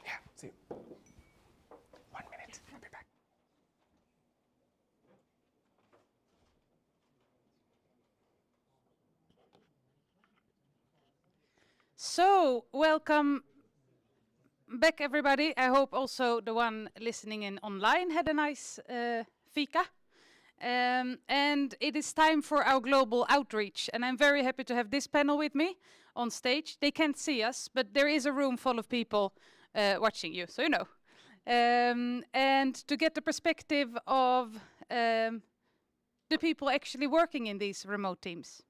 Yeah, see you. 1 minute, I'll be back. So, welcome back, everybody. I hope also the one listening in online had a nice fika. And it is time for our global outreach. And I'm very happy to have this panel with me on stage. They can't see us, but there is a room full of people watching you, so you know. And to get the perspective of the people actually working in these remote teams.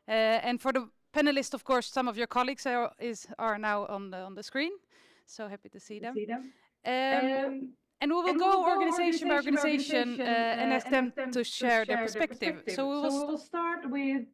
And for the panelists, of course, some of your colleagues are now on the screen. So happy to see them. And we will go organization by organization and ask them to share their perspective. So we will start with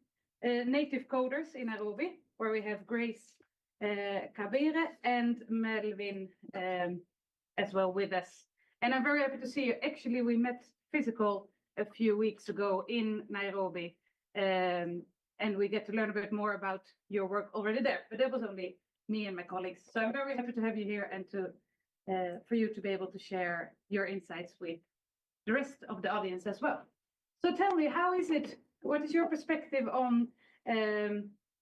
native coders in Nairobi, where we have Grace Kabere and Melvin as well with us. And I'm very happy to see you. Actually, we met physical a few weeks ago in Nairobi. And we get to learn a bit more about your work already there. But that was only me and my colleagues. So I'm very happy to have you here and for you to be able to share your insights with the rest of the audience as well. So tell me, how is it? What is your perspective on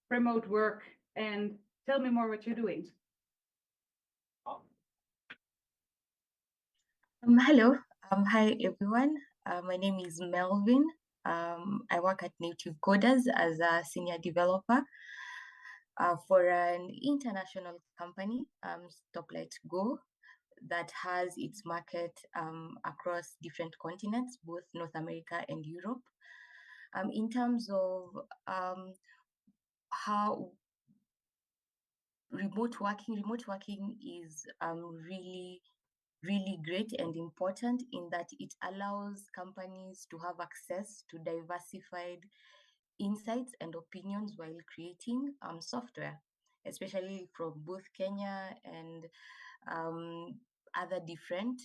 remote work? And tell me more what you're doing. Hello. Hi, everyone. My name is Melvin. I work at Native Coders as a senior developer for an international company, Stoplight Go, that has its market across different continents, both North America and Europe. In terms of how remote working is really great and important in that it allows companies to have access to diversified insights and opinions while creating software, especially from both Kenya and other different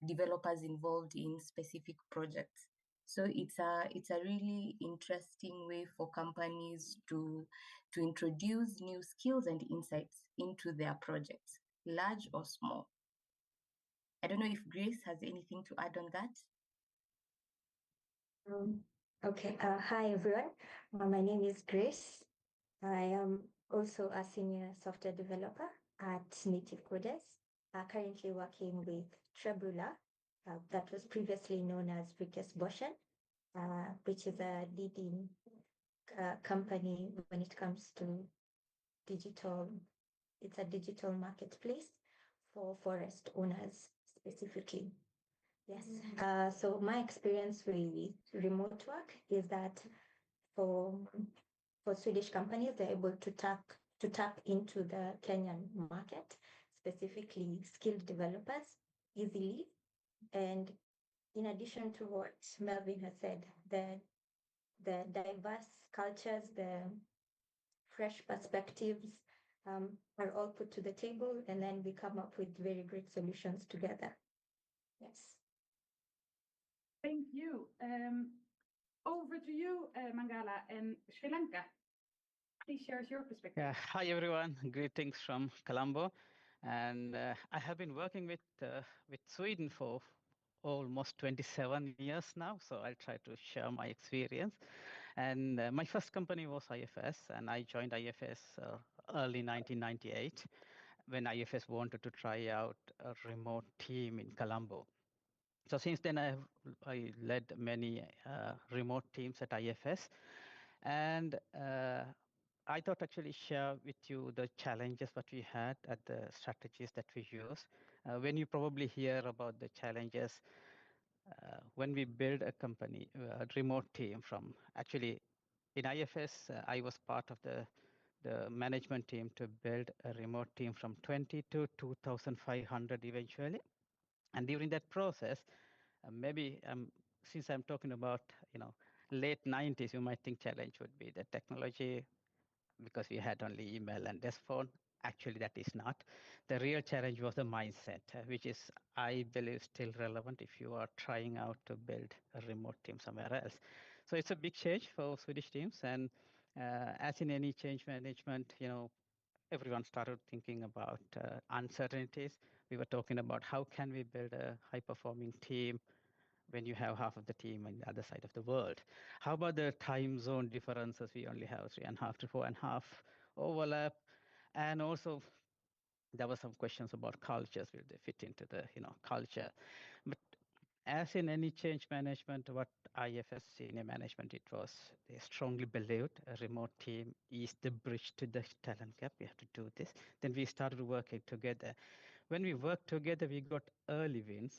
developers involved in specific projects. So it's a really interesting way for companies to introduce new skills and insights into their projects, large or small. I don't know if Grace has anything to add on that. Okay. Hi, everyone. My name is Grace. I am also a senior software developer at Native Coders, currently working with Trebula, that was previously known as Vickers Boshen, which is a leading company when it comes to digital. It's a digital marketplace for forest owners specifically. Yes. So my experience with remote work is that for Swedish companies, they're able to tap into the Kenyan market, specifically skilled developers, easily. And in addition to what Melvin has said, the diverse cultures, the fresh perspectives are all put to the table, and then we come up with very great solutions together. Yes. Thank you. Over to you, Mangala and Sri Lanka. Please share your perspective. Yeah. Hi, everyone. Greetings from Colombo. And I have been working with Sweden for almost 27 years now, so I'll try to share my experience. And my first company was IFS, and I joined IFS early 1998 when IFS wanted to try out a remote team in Colombo. So since then, I led many remote teams at IFS, and I thought actually share with you the challenges that we had and the strategies that we use. When you probably hear about the challenges when we build a company, a remote team from actually in IFS, I was part of the management team to build a remote team from 20 to 2,500 eventually. And during that process, maybe since I'm talking about late 90s, you might think challenge would be the technology because we had only email and desk phone. actually that is not. The real challenge was the mindset, which is, I believe, still relevant if you are trying out to build a remote team somewhere else. So it's a big change for Swedish teams. And as in any change management, everyone started thinking about uncertainties. We were talking about how can we build a high-performing team when you have half of the team on the other side of the world. How about the time zone differences? We only have 3.5 to 4.5 overlap. And also, there were some questions about cultures. Will they fit into the culture? But as in any change management, what IFS senior management, they strongly believed a remote team is the bridge to the talent gap. We have to do this. Then we started working together. When we worked together, we got early wins,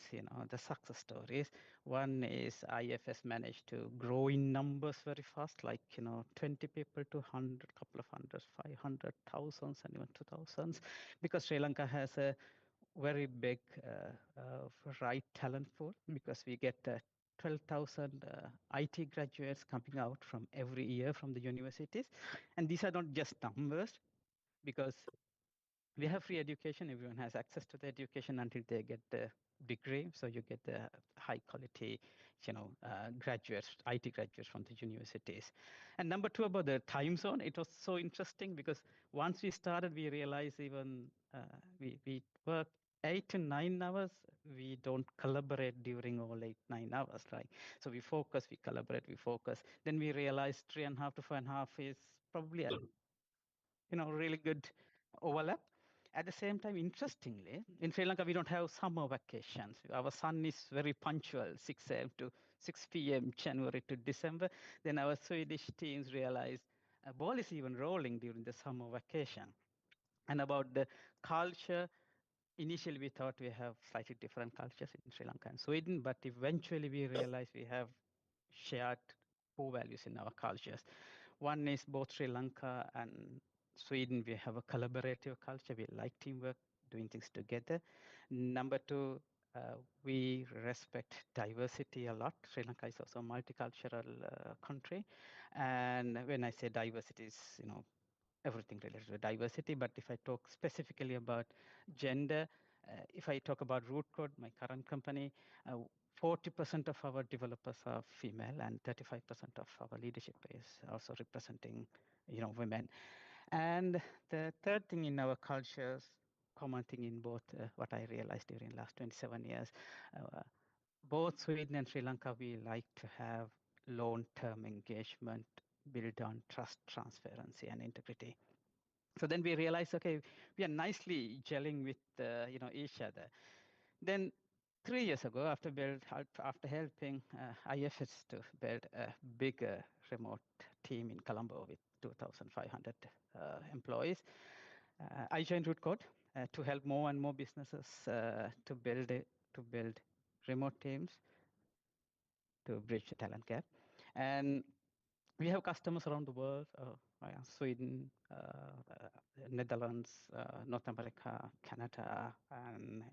the success stories. One is IFS managed to grow in numbers very fast, like, 20 people to 100, couple of hundreds, 500, thousands, and even 2000s, because Sri Lanka has a very big right talent pool, because we get 12,000 IT graduates coming out from every year from the universities. And these are not just numbers, because we have free education. Everyone has access to the education until they get the degree. So you get the high quality, graduates, IT graduates from the universities. And number two, about the time zone, it was so interesting because once we started, we realized even we work 8 to 9 hours. We don't collaborate during all 8-9 hours, right? So we focus, we collaborate, we focus. Then we realized 3.5 to 4.5 is probably a really good overlap. At the same time, interestingly, in Sri Lanka, we don't have summer vacations. Our sun is very punctual, 6 a.m. to 6 p.m., January to December. Then our Swedish teams realized a ball is even rolling during the summer vacation. And about the culture, initially we thought we have slightly different cultures in Sri Lanka and Sweden, but eventually we realized we have shared core values in our cultures. One is both Sri Lanka and Sweden, we have a collaborative culture. We like teamwork, doing things together. Number two, we respect diversity a lot. Sri Lanka is also a multicultural country. And when I say diversity, is everything related to diversity. But if I talk specifically about gender, if I talk about Root Code, my current company, 40% of our developers are female, and 35% of our leadership is also representing, women. And the third thing in our cultures, common thing in both, what I realized during the last 27 years, both Sweden and Sri Lanka, we like to have long-term engagement built on trust, transparency, and integrity. So then we realized, okay, we are nicely gelling with each other. Then 3 years ago, after helping IFS to build a bigger remote team in Colombo with 2,500 employees, I joined Root Code to help more and more businesses to build remote teams to bridge the talent gap. And we have customers around the world, Sweden, Netherlands, North America, Canada, and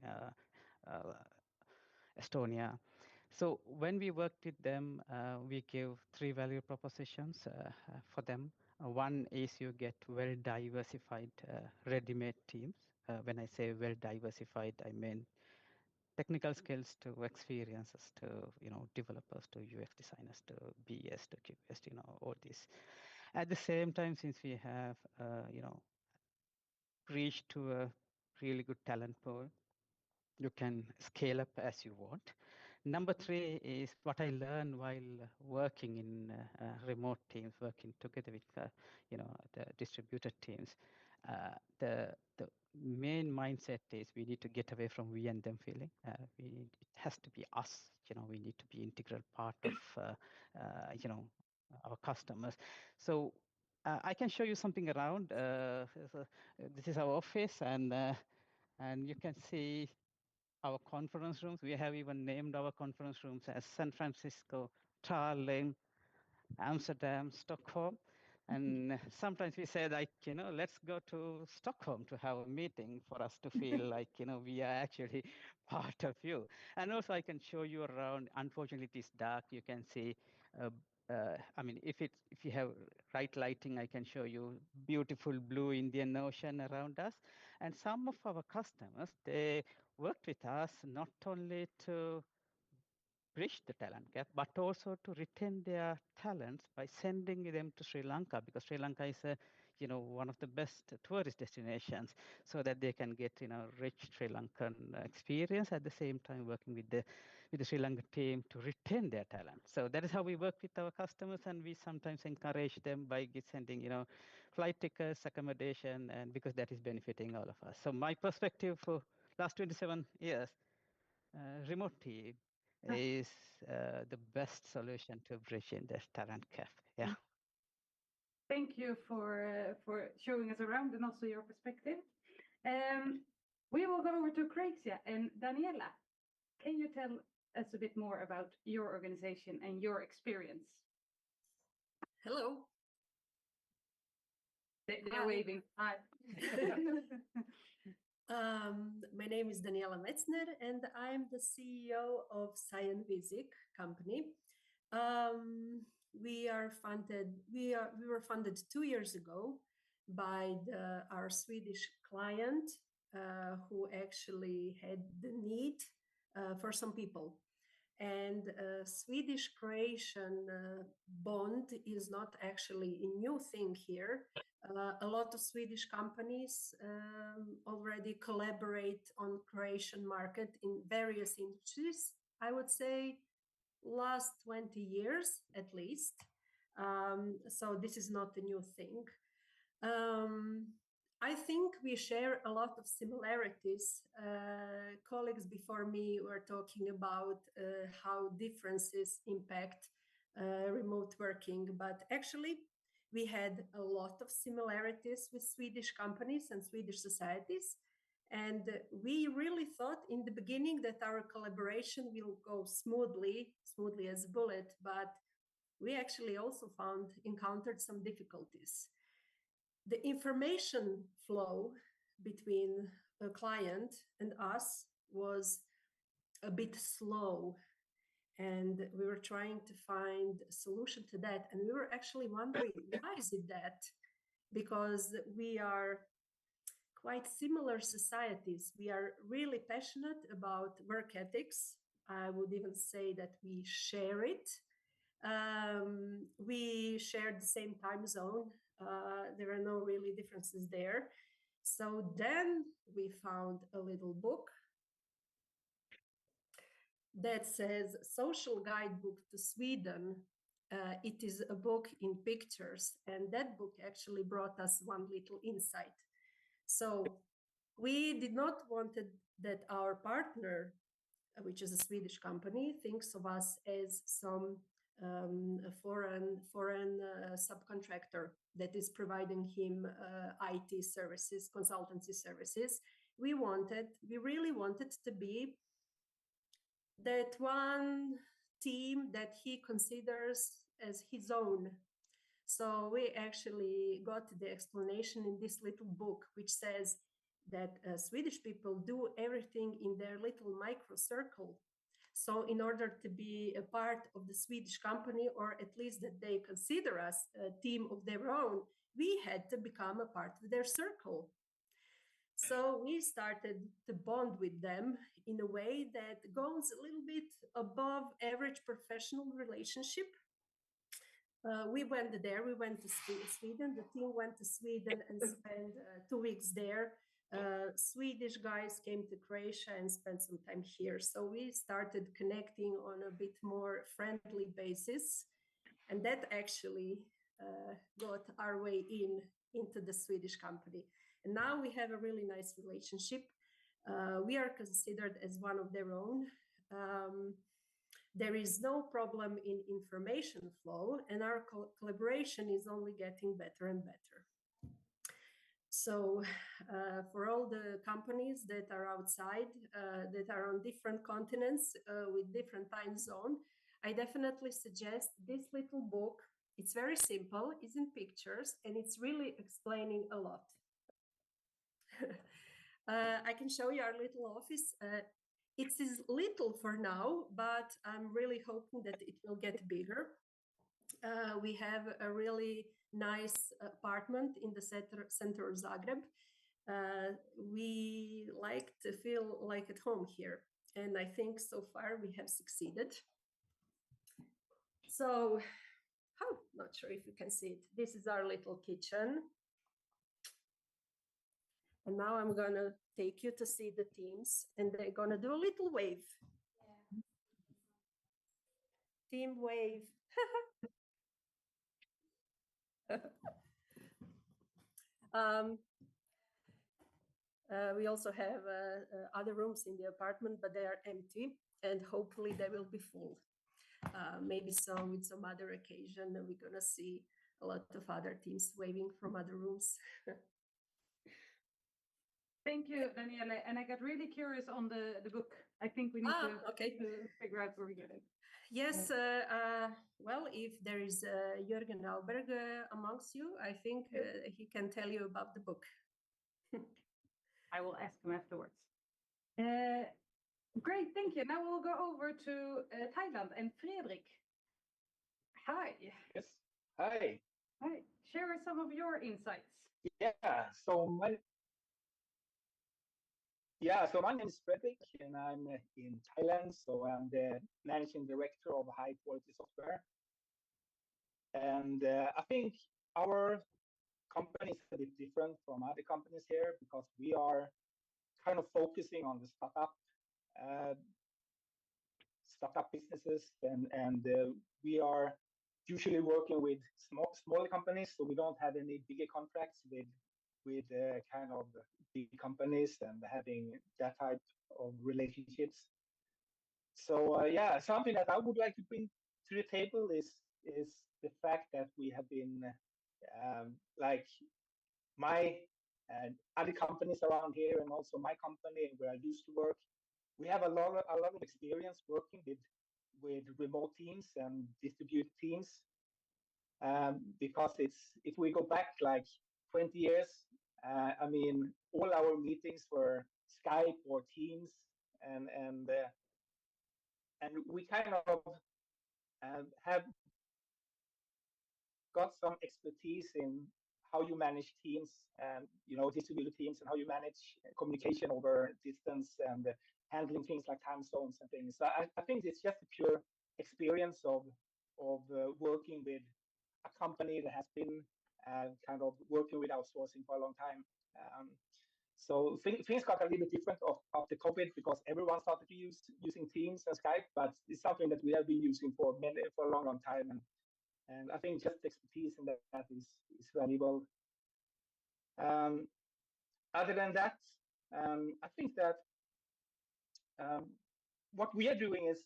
Estonia. So when we worked with them, we give 3 value propositions for them. One is you get well diversified ready-made teams. When I say well diversified, I mean technical skills to experiences to developers to UX designers to BS to QS, all this. At the same time, since we have reached to a really good talent pool, you can scale up as you want. Number 3 is what I learned while working in remote teams, working together with the distributed teams. The main mindset is we need to get away from we and them feeling. It has to be us. We need to be integral part of our customers. So I can show you something around. This is our office, and you can see our conference rooms. We have even named our conference rooms as San Francisco, Tallinn, Amsterdam, Stockholm. And sometimes we say, like, let's go to Stockholm to have a meeting for us to feel like, we are actually part of you. And also I can show you around. Unfortunately, it is dark. You can see I mean, if you have right lighting, I can show you beautiful blue Indian Ocean around us. And some of our customers, they worked with us not only to bridge the talent gap, but also to retain their talents by sending them to Sri Lanka, because Sri Lanka is one of the best tourist destinations, so that they can get rich Sri Lankan experience at the same time working with the Sri Lankan team to retain their talent. So that is how we work with our customers, and we sometimes encourage them by sending flight tickets, accommodation, and because that is benefiting all of us. So my perspective for last 27 years, remote team is the best solution to bridging this talent gap. Yeah. Thank you for showing us around and also your perspective. We will go over to Croatia, and Daniela, can you tell us a bit more about your organization and your experience? Hello. They're waving. Hi. My name is Daniela Metzner, and I'm the CEO of Scientific company. We were funded 2 years ago by our Swedish client, who actually had the need for some people. And Swedish-Croatian bond is not actually a new thing here. A lot of Swedish companies already collaborate on Croatian market in various industries. I would say last 20 years at least. So this is not a new thing. I think we share a lot of similarities. Colleagues before me were talking about how differences impact remote working, but actually we had a lot of similarities with Swedish companies and Swedish societies. And we really thought in the beginning that our collaboration will go smoothly as a bullet, but we actually also encountered some difficulties. The information flow between a client and us was a bit slow, and we were trying to find a solution to that. And we were actually wondering, why is it that? Because we are quite similar societies. We are really passionate about work ethics. I would even say that we share it. We share the same time zone. There are no really differences there. So then we found a little book that says Social Guidebook to Sweden. It is a book in pictures, and that book actually brought us one little insight. So we did not want that our partner, which is a Swedish company, thinks of us as some a foreign subcontractor that is providing him IT services, consultancy services. We really wanted to be that one team that he considers as his own. So we actually got the explanation in this little book, which says that Swedish people do everything in their little micro circle. So in order to be a part of the Swedish company, or at least that they consider us a team of their own, we had to become a part of their circle. So we started to bond with them in a way that goes a little bit above average professional relationship. We went to Sweden. The team went to Sweden and spent 2 weeks there. Swedish guys came to Croatia and spent some time here. So we started connecting on a bit more friendly basis. And that actually got our way into the Swedish company. And now we have a really nice relationship. We are considered as one of their own. There is no problem in information flow, and our collaboration is only getting better and better. So for all the companies that are outside, that are on different continents with different time zone, I definitely suggest this little book. It's very simple, it's in pictures, and it's really explaining a lot. I can show you our little office. It is little for now, but I'm really hoping that it will get bigger. We have a really nice apartment in the center of Zagreb. We like to feel like at home here, and I think so far we have succeeded. So, not sure if you can see it. This is our little kitchen. And now I'm gonna take you to see the teams, and they're gonna do a little wave. Yeah. Team wave. We also have other rooms in the apartment, but they are empty, and hopefully they will be full. Maybe some with some other occasion, and we're gonna see a lot of other teams waving from other rooms. Thank you, Daniele. And I got really curious on the book. I think we need to figure out where we get it. Yes, well, if there is Jürgen Alberg amongst you, I think he can tell you about the book. I will ask him afterwards. Great, thank you. Now we'll go over to Thailand and Fredrik. Hi. Yes, hi. Hi. Share some of your insights. Yeah, so my name is Fredrik, and I'm in Thailand. So I'm the managing director of high quality software. And I think our company is a bit different from other companies here because we are kind of focusing on the startup businesses, and we are usually working with smaller companies, so we don't have any bigger contracts with kind of big companies and having that type of relationships. So yeah, something that I would like to bring to the table is the fact that we have been like my and other companies around here, and also my company where I used to work, we have a lot of experience working with remote teams and distributed teams. Because if we go back like 20 years, I mean, all our meetings were Skype or Teams, and we kind of have got some expertise in how you manage teams and distributed teams, and how you manage communication over distance and handling things like time zones and things. So I think it's just a pure experience of working with a company that has been kind of working with outsourcing for a long time. So things got a little bit different after COVID because everyone started using Teams and Skype, but it's something that we have been using for a long time. And I think just expertise in that is valuable. Other than that, I think that what we are doing is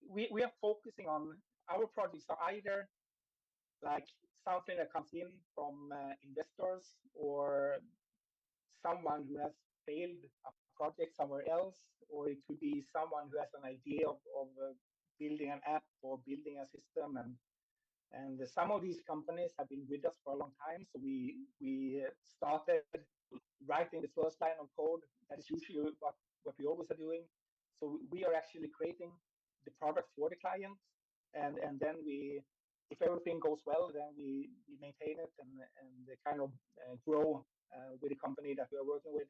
we are focusing on our projects are either like something that comes in from investors or someone who has failed a project somewhere else, or it could be someone who has an idea of building an app or building a system, and some of these companies have been with us for a long time. So we started writing the first line of code. That is usually what we always are doing. So we are actually creating the product for the client, and then if everything goes well, then we maintain it and kind of grow with the company that we are working with.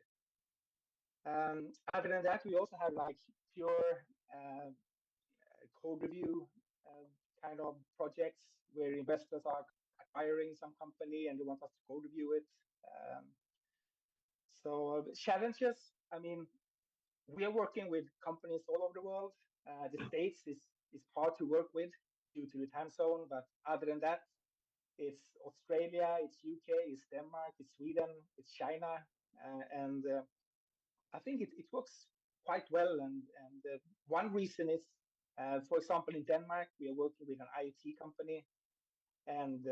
Other than that, we also have like pure code review kind of projects where investors are acquiring some company and they want us to code review it. So challenges, I mean, we are working with companies all over the world. The States is hard to work with due to the time zone, but other than that, it's Australia, it's UK, it's Denmark, it's Sweden, it's China, and I think it works quite well. And one reason is, for example, in Denmark, we are working with an IoT company, and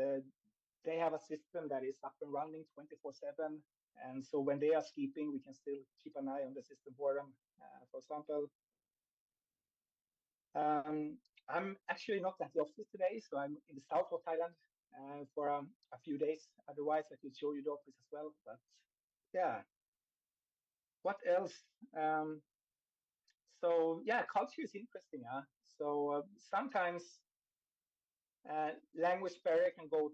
they have a system that is up and running 24/7. And so when they are sleeping, we can still keep an eye on the system for them, for example. I'm actually not at the office today, so I'm in the south of Thailand for a few days. Otherwise, I could show you the office as well. But yeah, what else? So yeah, culture is interesting. So sometimes Language barrier can go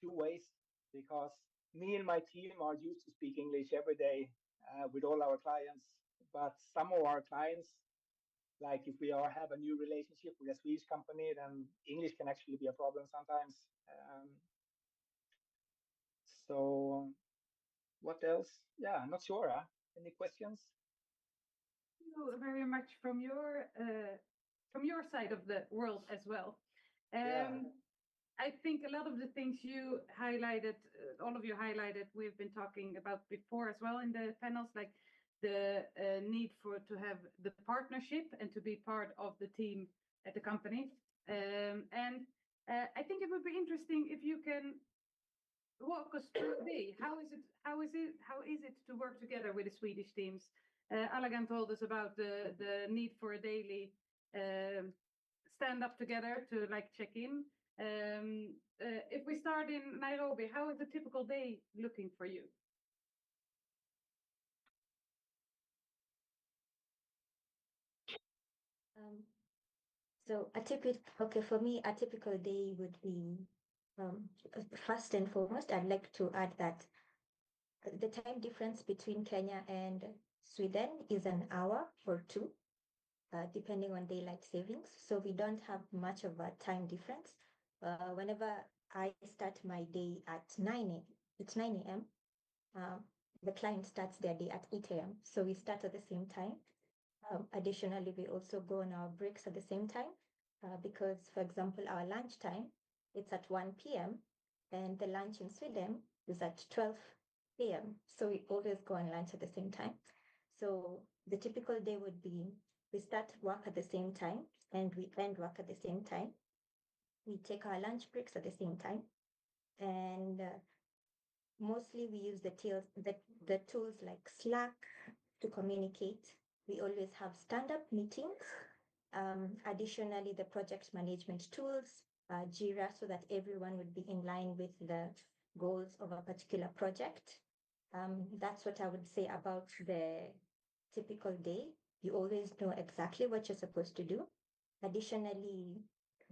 two ways, because me and my team are used to speak English every day with all our clients, but some of our clients, like if we have a new relationship with a Swedish company, then English can actually be a problem sometimes. So what else? Yeah, I'm not sure. Any questions? Very much from your side of the world as well. Yeah. I think a lot of the things you highlighted, all of you highlighted, we've been talking about before as well in the panels, like the need to have the partnership and to be part of the team at the company. And I think it would be interesting if you can walk us through a day. How is it to work together with the Swedish teams? Alagan told us about the need for a daily stand up together to like check in. If we start in Nairobi, how is a typical day looking for you? So for me, a typical day would be, first and foremost, I'd like to add that the time difference between Kenya and Sweden is an hour or two, depending on daylight savings. So we don't have much of a time difference. Whenever I start my day at 9 a.m., the client starts their day at 8 a.m. So we start at the same time. Additionally, we also go on our breaks at the same time because, for example, our lunch time, it's at 1 p.m. and the lunch in Sweden is at 12 p.m. So we always go on lunch at the same time. So the typical day would be we start work at the same time and we end work at the same time. We take our lunch breaks at the same time. And mostly we use the tools like Slack to communicate. We always have stand-up meetings. Additionally, the project management tools, Jira, so that everyone would be in line with the goals of a particular project. That's what I would say about the typical day. You always know exactly what you're supposed to do. Additionally,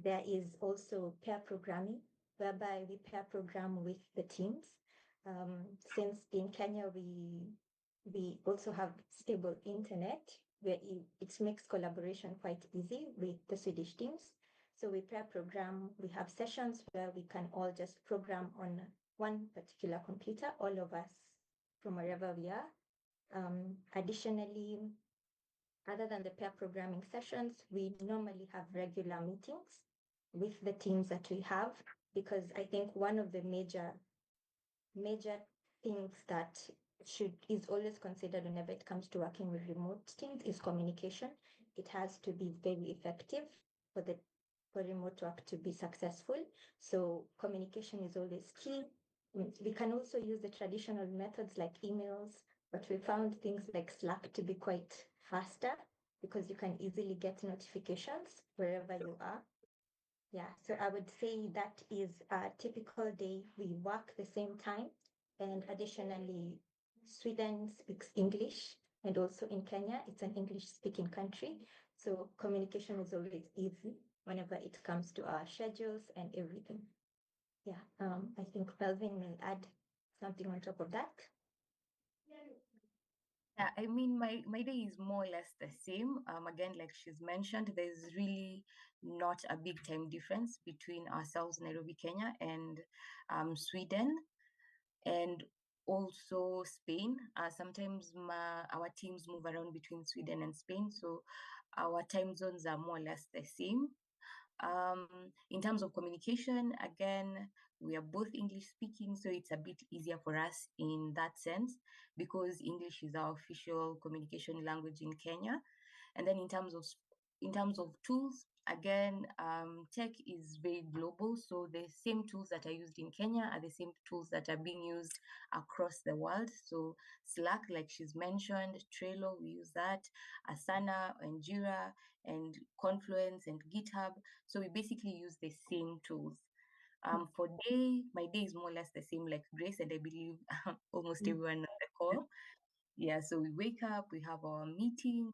there is also pair programming, whereby we pair program with the teams. Since in Kenya, we also have stable internet, where it makes collaboration quite easy with the Swedish teams. So we pair program, we have sessions where we can all just program on one particular computer, all of us from wherever we are. Additionally, other than the pair programming sessions, we normally have regular meetings with the teams that we have, because I think one of the major things that is always considered whenever it comes to working with remote teams is communication. It has to be very effective for remote work to be successful. So communication is always key. We can also use the traditional methods like emails, but we found things like Slack to be quite faster because you can easily get notifications wherever you are. Yeah, so I would say that is a typical day. We work the same time. And additionally, Sweden speaks English. And also in Kenya, it's an English-speaking country. So communication is always easy whenever it comes to our schedules and everything. Yeah, I think Melvin will add something on top of that. Yeah, I mean, my day is more or less the same. Again, like she's mentioned, there's really not a big time difference between ourselves, Nairobi, Kenya, and Sweden, and also Spain. Sometimes our teams move around between Sweden and Spain, so our time zones are more or less the same. In terms of communication, again, we are both English speaking, so it's a bit easier for us in that sense because English is our official communication language in Kenya. And then in terms of tools, again, tech is very global, so the same tools that are used in Kenya are the same tools that are being used across the world. So Slack, like she's mentioned, Trello, we use that, Asana and Jira and Confluence and GitHub. So we basically use the same tools. For my day is more or less the same like Grace, and I believe almost everyone on the call. Yeah, so we wake up, we have our meetings,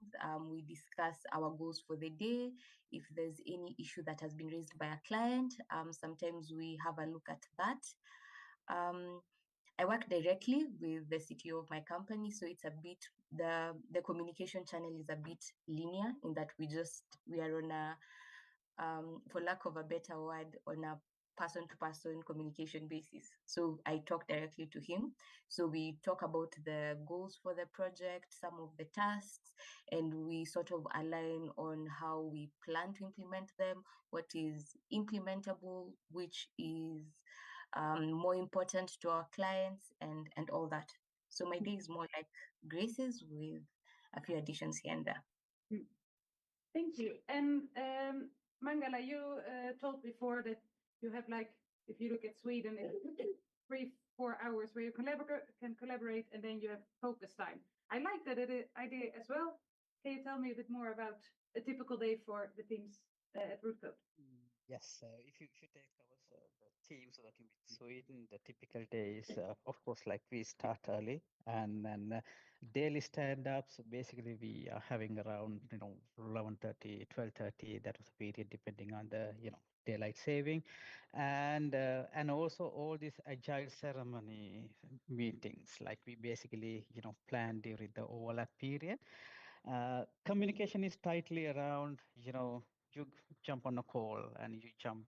we discuss our goals for the day. If there's any issue that has been raised by a client, sometimes we have a look at that. I work directly with the CTO of my company, so it's a bit, the communication channel is a bit linear in that we are on a, for lack of a better word, on a person-to-person communication basis. So I talk directly to him. So we talk about the goals for the project, some of the tasks, and we sort of align on how we plan to implement them, what is implementable, which is more important to our clients, and all that. So my day is more like Grace's with a few additions here and there. Thank you. And Mangala, you told before that you have, like, if you look at Sweden, it's 3-4 hours where you can collaborate, and then you have focus time. I like that idea as well. Can you tell me a bit more about a typical day for the teams at Rootcode? Yes, if you take the teams working with Sweden, the typical day is, of course, like we start early, and then daily stand-ups. Basically, we are having around 11:30, 12:30. That was a period depending on the daylight saving, and also all these agile ceremony meetings. Like we basically plan during the overlap period. Communication is tightly around you jump on a call and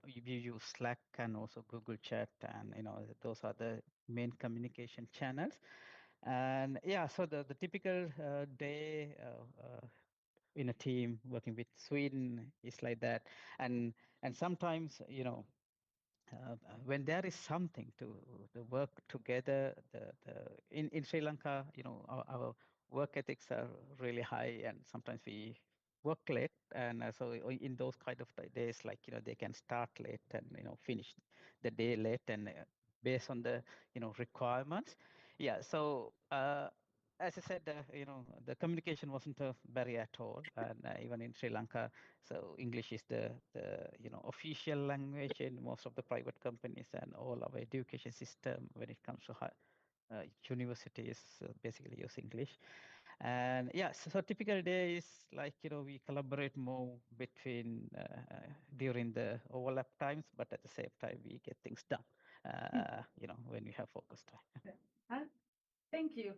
you use Slack and also Google Chat, and those are the main communication channels. And yeah, so the typical day in a team working with Sweden is like that. And sometimes when there is something to work together, in Sri Lanka, our work ethics are really high, and sometimes we work late, and so in those kind of days, like they can start late and finish the day late, and based on the requirements. Yeah, so as I said, the communication wasn't a barrier at all, and even in Sri Lanka, so English is the official language in most of the private companies, and all our education system when it comes to universities basically use English. And yeah, so typical day is like we collaborate more between during the overlap times, but at the same time we get things done. When we have focus time. Thank you.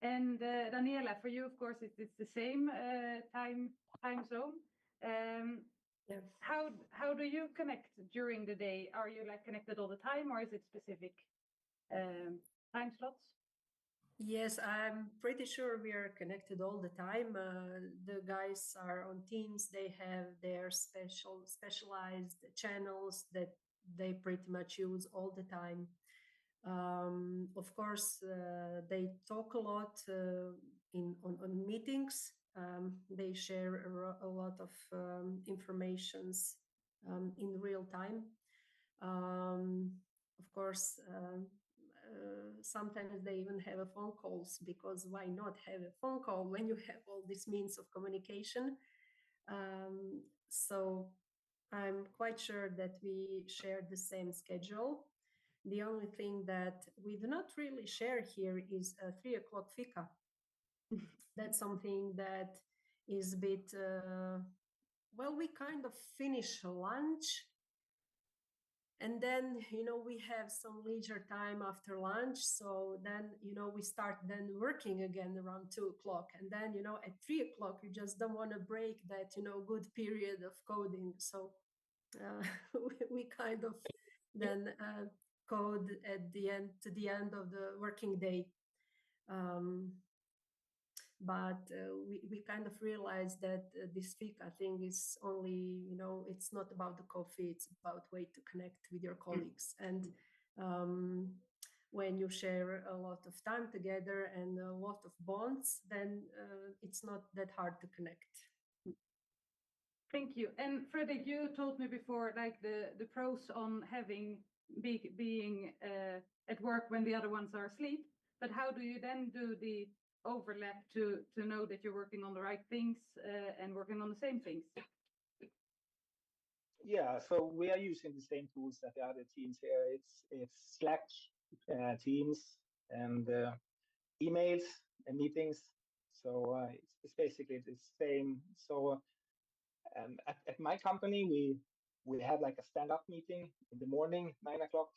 And Daniela, for you, of course, it's the same time zone. Yes. How do you connect during the day? Are you like connected all the time, or is it specific time slots? Yes, I'm pretty sure we are connected all the time. The guys are on Teams. They have their specialized channels that they pretty much use all the time. Of course, they talk a lot on meetings. They share a lot of informations in real time. Of course, sometimes they even have a phone calls, because why not have a phone call when you have all these means of communication? So I'm quite sure that we share the same schedule. The only thing that we do not really share here is a 3 o'clock fika. That's something that is a bit, well, we kind of finish lunch, and then, we have some leisure time after lunch. So then, we start then working again around 2 o'clock. And then, at 3 o'clock, you just don't want to break that, good period of coding. So we kind of then code at the end, to the end of the working day. But we kind of realized that this fika thing is only, it's not about the coffee, it's about way to connect with your colleagues. And when you share a lot of time together and a lot of bonds, then it's not that hard to connect. Thank you. And Fredrik, you told me before, like the pros on being at work when the other ones are asleep. But how do you then do the overlap to know that you're working on the right things and working on the same things? Yeah, so we are using the same tools that the other teams here. It's Slack, Teams, and emails. meetings. So it's basically the same. So at my company, we have like a stand-up meeting in the morning, 9 o'clock,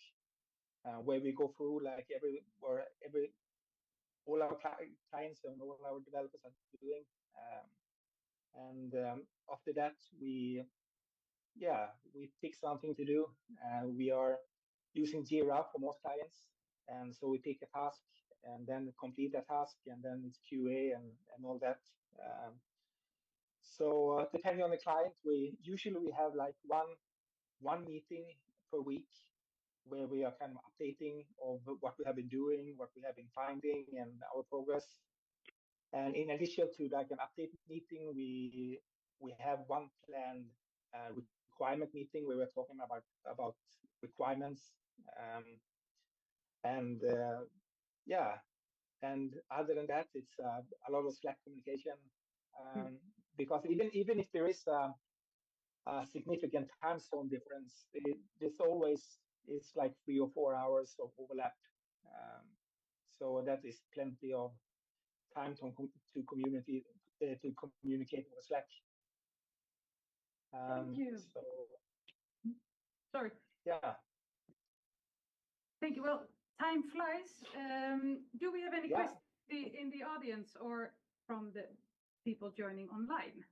where we go through like all our clients and all our developers are doing. After that, we pick something to do. We are using Jira for most clients. And so we pick a task and then complete that task, and then it's QA and all that. So depending on the client, we usually have like one meeting per week where we are kind of updating of what we have been doing, what we have been finding, and our progress. And in addition to like an update meeting, we have one planned requirement meeting where we're talking about requirements. And other than that, it's a lot of Slack communication, because even if there is a significant time zone difference, there's always it's like 3 or 4 hours of overlap. So that is plenty of time to communicate over Slack. Thank you. So, sorry. Yeah. Thank you. Well, time flies. Do we have any questions in the audience or from the people joining online?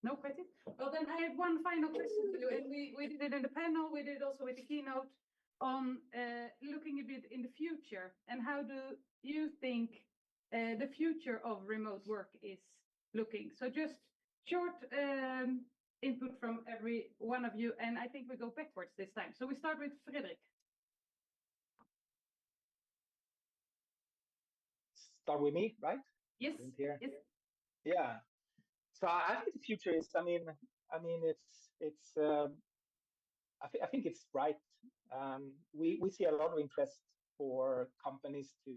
No questions? Well, then I have one final question to you. And we did it in the panel. We did it also with the keynote on looking a bit in the future. And how do you think the future of remote work is looking? So just short input from every one of you. And I think we go backwards this time. So we start with Fredrik. Start with me, right? Yes. Here. Yes. Yeah. So I think the future is. I mean, it's. I think it's bright. We see a lot of interest for companies to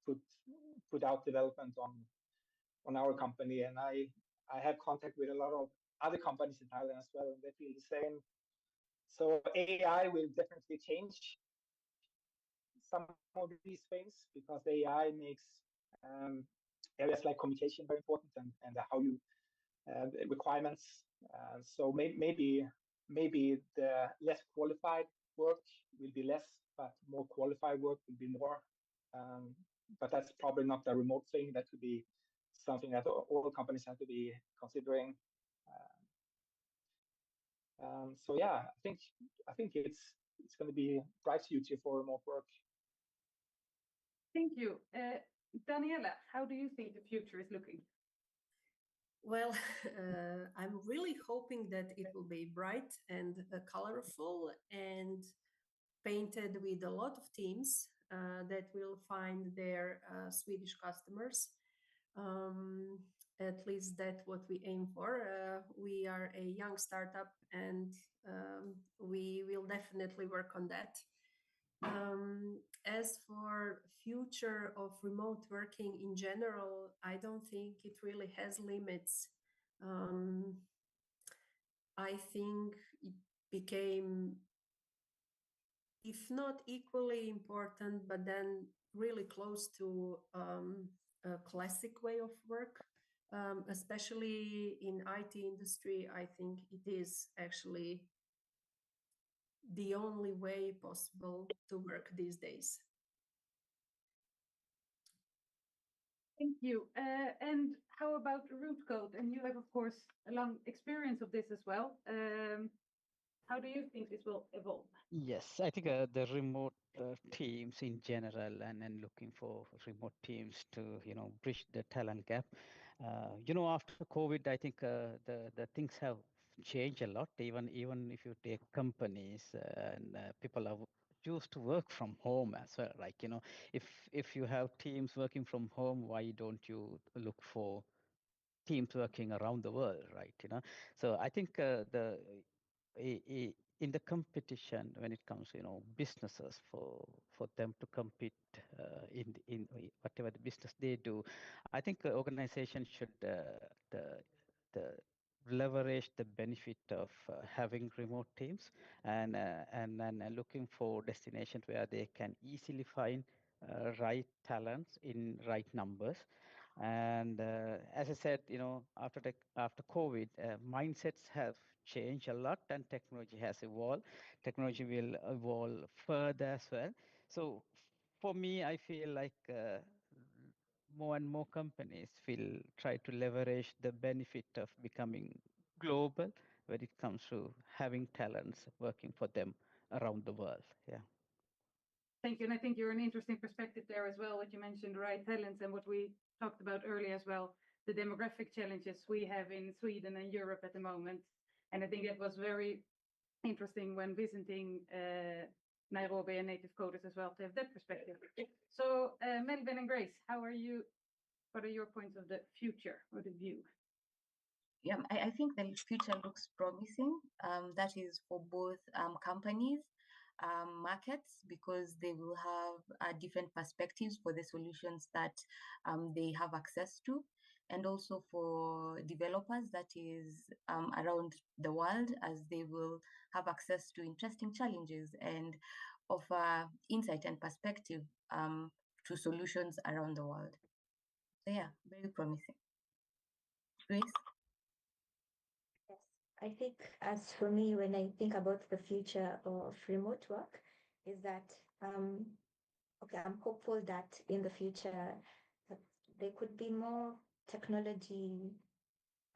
put out development on our company, and I have contact with a lot of other companies in Thailand as well, and they feel the same. So AI will definitely change some of these things, because AI makes areas like communication very important, and how you requirements. So maybe the less qualified work will be less, but more qualified work will be more. But that's probably not a remote thing. That could be something that all companies have to be considering. So yeah, I think it's going to be a bright future for remote work. Thank you. Daniela, how do you think the future is looking? Well, I'm really hoping that it will be bright and colorful and painted with a lot of themes that will find their Swedish customers. At least that's what we aim for. We are a young startup, and we will definitely work on that. As for future of remote working in general, I don't think it really has limits. I think it became, if not equally important, but then really close to a classic way of work. Especially in IT industry, I think it is actually the only way possible to work these days. Thank you. And how about root code? And you have, of course, a long experience of this as well. How do you think this will evolve? Yes, I think the remote teams in general, and looking for remote teams to bridge the talent gap. After COVID, I think the things have changed a lot. Even if you take companies and people are choose to work from home as well. Like if you have teams working from home, why don't you look for teams working around the world, right? So I think in the competition, when it comes businesses, for them to compete in whatever the business they do, I think organizations should the leverage the benefit of having remote teams and looking for destinations where they can easily find right talents in right numbers. And as I said, after COVID, mindsets have changed a lot, and technology has evolved. Technology will evolve further as well. So for me, I feel like more and more companies will try to leverage the benefit of becoming global when it comes to having talents working for them around the world. Yeah. Thank you. And I think you're an interesting perspective there as well, what you mentioned, right? Talents and what we talked about earlier as well, the demographic challenges we have in Sweden and Europe at the moment. And I think it was very interesting when visiting Nairobi and native coders as well to have that perspective. So Melvin and Grace, how are you? What are your points of the future or the view? Yeah, I think the future looks promising. That is for both companies, markets, because they will have different perspectives for the solutions that they have access to, and also for developers, that is around the world, as they will have access to interesting challenges and offer insight and perspective to solutions around the world. So yeah, very promising. Grace? Yes, I think as for me, when I think about the future of remote work, is that okay, I'm hopeful that in the future there could be more technology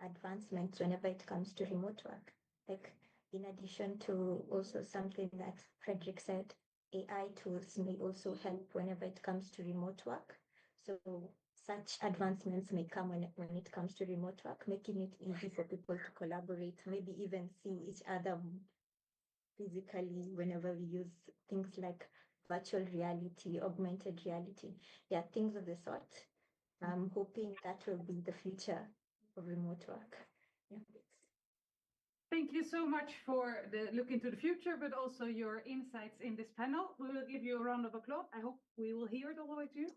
advancements whenever it comes to remote work. Like in addition to also something that Frederick said, AI tools may also help whenever it comes to remote work. So such advancements may come when it comes to remote work, making it easy for people to collaborate, maybe even see each other physically whenever we use things like virtual reality, augmented reality. Yeah, things of the sort. I'm hoping that will be the future of remote work. Yeah. Thank you so much for the look into the future, but also your insights in this panel. We will give you a round of applause. I hope we will hear it all the way to you.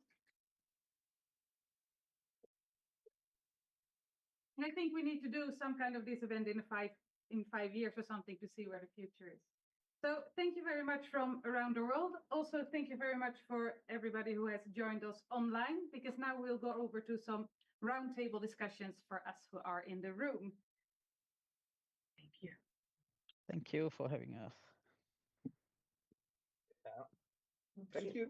And I think we need to do some kind of this event in 5 years or something to see where the future is. So thank you very much from around the world. Also, thank you very much for everybody who has joined us online, because now we'll go over to some roundtable discussions for us who are in the room. Thank you. Thank you for having us. Thank you.